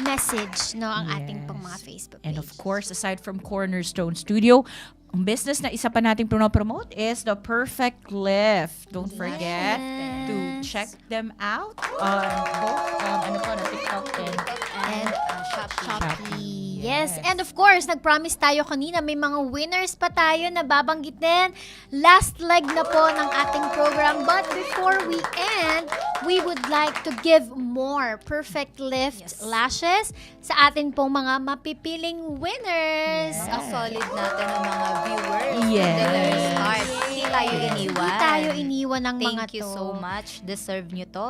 message ang ating pong mga Facebook page. And of course, aside from Cornerstone Studio, ang business na isa pa nating promote is The Perfect Lift. Don't forget to check them out on both na TikTok And Shopee. Yes. And of course, nag-promise tayo kanina, may mga winners pa tayo na babanggitin. Last leg na po ng ating program. But before we end, we would like to give more Perfect Lift lashes sa atin pong mga mapipiling winners. Ang solid natin ng mga viewers. Yes. From the very start. Hindi tayo iniwan. Hindi tayo iniwan ng mga Thank you to. so much. Deserve nyo to.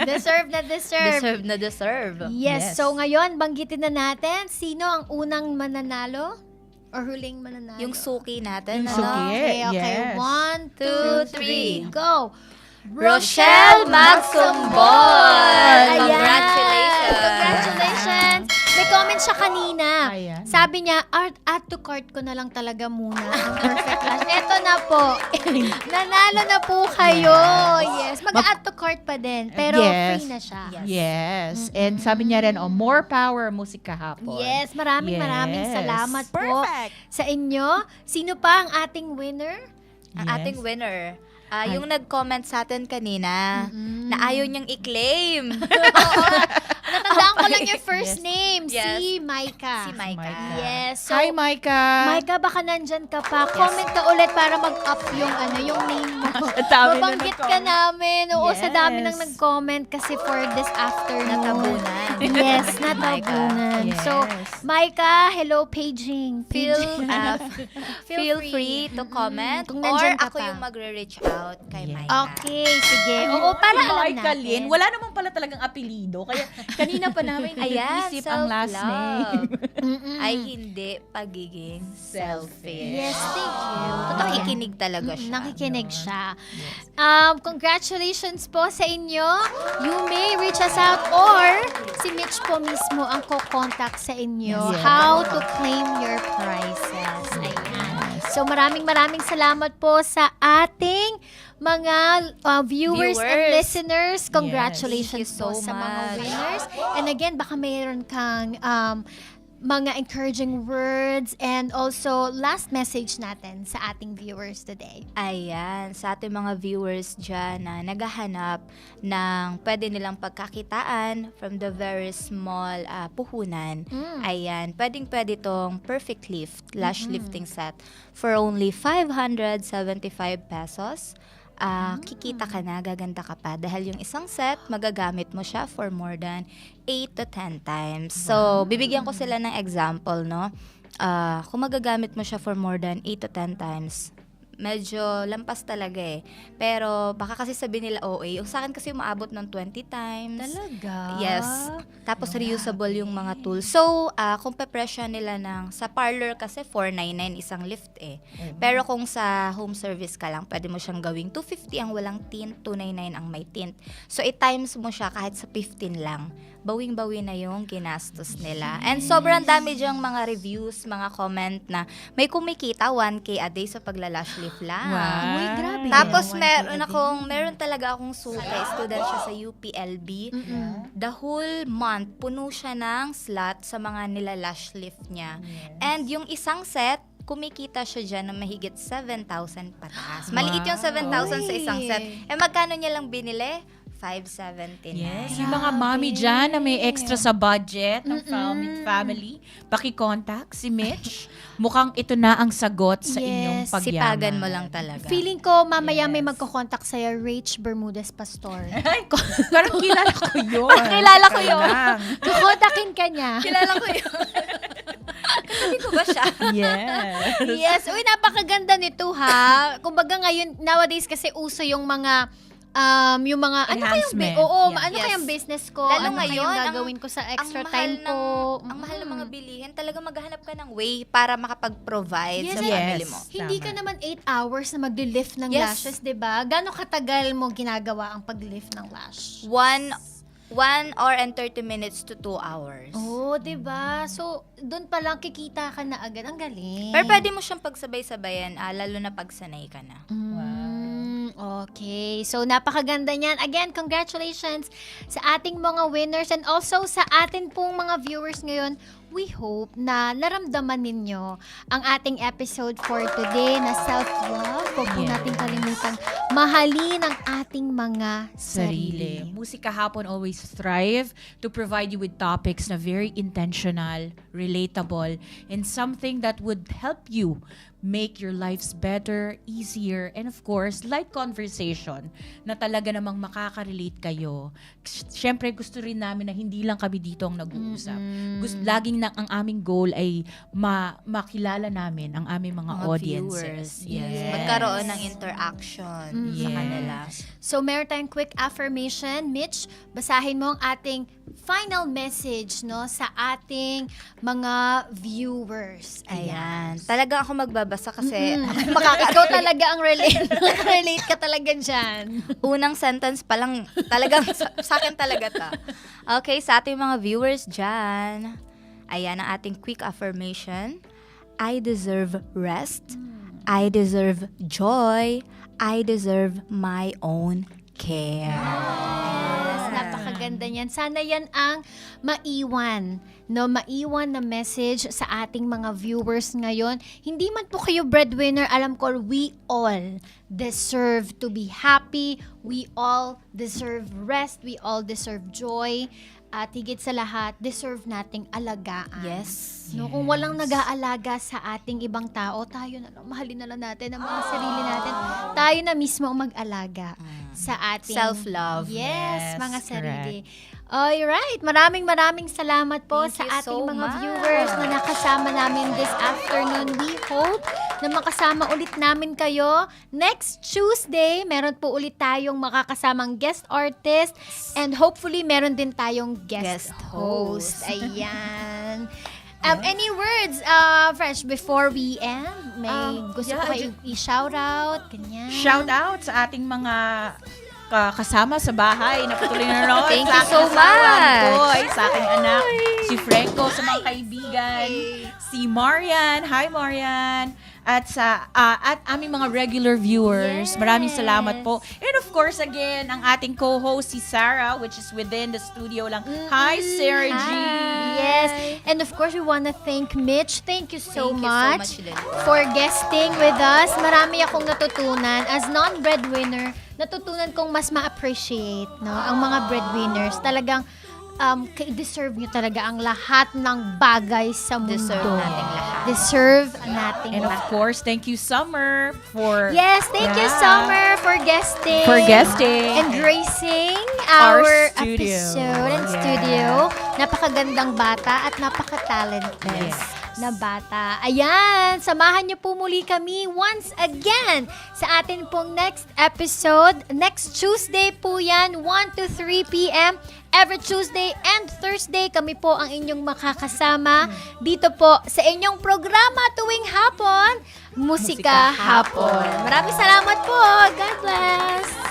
Deserve na deserve. Deserve na deserve. Yes. Yes. So ngayon, banggitin na natin sino ang unang mananalo or huling mananalo. Yung suki natin. Yung ano? suki. Okay, okay. Yes. 1, 2, 3, 2, 3. go! Rochelle Magsumbol! Ayan. Congratulations! Congratulations! May comment siya kanina. Ayan. Sabi niya, add to cart ko na lang talaga muna ang perfect lash. Eto na po. Nanalo na po kayo. Yes. Mag-add to cart pa din. Pero Yes. free na siya. Yes. And sabi niya rin, more power musika hapon. Yes, maraming Yes. salamat po sa inyo. Sino pa ang ating winner? Ang Yes. ating winner. Yung nag-comment sa atin kanina na ayaw niyang i-claim. Natandaan ko lang yung first name. Yes. Si Maika. Si Maika. Yes. So, Hi, Micah. Maika, baka nandyan ka pa. Comment ka ulit para mag-up yung yung name mo. dami na Mabanggit ka namin. Oo, sa dami nang Yes. nag-comment kasi for this afternoon. Natabunan. Yes, natabunan. Yes. So, Maika, hello, paging. Feel Feel free to comment Kung or nandyan ka ako pa. yung magre-reach out kay Yes. Maika. Okay, sige. Oo, para alam Micah natin. Lynn. Wala naman pala talagang apelido. Kaya kanina pa namin Ayan, iniisip ang last name. Mm-mm. Ay hindi pagiging selfish. Yes, thank you. Nakikinig talaga siya. Nakikinig siya. Congratulations po sa inyo. You may reach us out or si Mitch po mismo ang ko-contact sa inyo. Yes. How to claim your prizes. Ayan. So maraming salamat po sa ating mga viewers and Viewers. listeners. Congratulations Thank you so po sa mga much. winners. And again, baka mayroon kang mga encouraging words and also last message natin sa ating viewers today. Ayan, sa ating mga viewers dyan na naghahanap ng pwede nilang pagkakitaan from the very small puhunan. Ayan, pwede tong Perfect Lift, lash lifting set for only 575 pesos. Kikita ka na, gaganda ka pa. Dahil yung isang set, magagamit mo siya for more than 8 to 10 times. So, bibigyan ko sila ng example, no? Kung magagamit mo siya for more than 8 to 10 times, medyo lampas talaga eh. Pero baka kasi sabihin nila OA. Yung sa akin kasi umaabot ng 20 times. Talaga? Yes. Tapos reusable yung mga tools. So, kung pe-presyo nila sa parlor kasi 499 isang lift eh. Pero kung sa home service ka lang, pwede mo siyang gawing 250 ang walang tint, 299 ang may tint. So, i-times mo siya kahit sa 15 lang. Bawing-bawi na yung ginastos nila. And sobrang dami dyang mga reviews, mga comment na may kumikita 1K a day sa paglalash lift lang. Wow. Uy, grabe. Tapos Yeah, meron talaga akong suki, student siya sa UPLB. The whole month, puno siya ng slot sa mga nilalash lift niya. And yung isang set, kumikita siya dyan ng mahigit 7,000 pataas. Maliit yung 7,000 sa isang set. Eh magkano niya lang binili? 579. Yes, yung mga mommy dyan na may extra sa budget ng family, paki-contact si Mitch. Mukhang ito na ang sagot sa inyong Yes, pagyaman. Sipagan mo lang talaga. Feeling ko mamaya may magko-contact sa'yo, Rach Bermudez Pastor. Parang kilala ko yun. Kilala ko yun. Lang. Kukontakin ka niya. Kilala ko yun. Katabi ko ba siya? Yes. Yes. Uy, napakaganda nito ha. Kumbaga ngayon, nowadays kasi uso yung mga yung mga, Enhancement. ano Yeah. Yes. kayang business ko? Lalo ano ngayon, kayang ang- gagawin ko sa extra ang mahal time ko? ang mahal ng mga bilihin, talaga maghahanap ka ng way para makapag-provide Yes. sa Yes. family mo. Hindi ka Tama. naman 8 hours na magli-lift ng Yes. lashes, 'di ba? Gaano katagal mo ginagawa ang pag-lift ng lash? 1 hour and 30 minutes to 2 hours. Oh, 'di ba? So, doon pa lang kikita ka na agad. Ang galing. Pero pwede mo siyang pagsabay-sabayan, lalo na pag sanay ka na. Okay. So, napakaganda niyan. Again, congratulations sa ating mga winners and also sa atin pong mga viewers ngayon. We hope na naramdaman ninyo ang ating episode for today na self-love. Huwag po Yes. natin kalimutang mahalin ang ating mga Sarili. sarili. Musika Hapon always strive to provide you with topics na very intentional, relatable, and something that would help you make your lives better, easier, and of course, light conversation na talaga namang makaka-relate kayo. Siyempre, gusto rin namin na hindi lang kami dito ang nag-uusap. Laging ang aming goal ay makilala namin ang aming mga audiences. Yes. Magkaroon ng interaction sa Yes. kanila. So, meron tayong quick affirmation. Mitch, basahin mo ang ating final message no sa ating mga viewers. Ayan. Talaga ako magbabasa kasi Ikaw talaga ang relate. Relate ka talaga dyan. unang sentence pa lang talagang sa akin talaga ta. Okay, sa ating mga viewers dyan, ayan ang ating quick affirmation. I deserve rest. I deserve joy. I deserve my own care. Yes, napakaganda niyan. Sana yan ang maiwan, no? Maiwan na message sa ating mga viewers ngayon. Hindi man po kayo breadwinner, alam ko we all deserve to be happy. We all deserve rest. We all deserve joy. At higit sa lahat, deserve nating alagaan. Yes. No, kung walang nag-aalaga sa ating ibang tao, tayo na lang, mahalin na lang natin ang mga sarili natin. Tayo na mismo ang mag-alaga sa ating Self-love. Yes, Yes, mga sarili. Alright, maraming salamat po Thank sa you ating so mga much. viewers na nakasama namin this afternoon. We hope na makasama ulit namin kayo next Tuesday. Meron po ulit tayong makakasamang guest artist and hopefully meron din tayong guest host. Ayan. Any words, Fresh, before we end? May gusto yeah, ko kayo i-shoutout? Ganyan. Shout out sa ating mga kasama sa bahay na patuloy na nanonood. Thank Sa you so aking asawa, ang much. boy, sa aking anak, si Franco, sa mga kaibigan, si Marian. Hi, Marian. At sa at aming mga regular viewers. Yes. Maraming salamat po. And of course, again, ang ating co-host, si Sarah, which is within the studio lang. Hi, Sarah G. Yes. And of course, we want to thank Mitch. Thank you so Thank you so much much din. for guesting with us. Marami akong natutunan. As non-breadwinner, natutunan kong mas ma-appreciate no, ang mga breadwinners. Talagang deserve nyo talaga ang lahat ng bagay sa mundo. Deserve nating lahat. Deserve nating And of lahat. course, thank you, Summer, for Yes, thank you, Yeah. Summer, for guesting. For guesting. And gracing our studio. episode and Yes. studio. Napakagandang bata at napaka-talented Yes. na bata. Ayan, samahan niyo po muli kami once again sa atin pong next episode. Next Tuesday po yan, 1 to 3 p.m. Every Tuesday and Thursday, kami po ang inyong makakasama dito po sa inyong programa tuwing hapon, Musika Hapon. Maraming salamat po. God bless.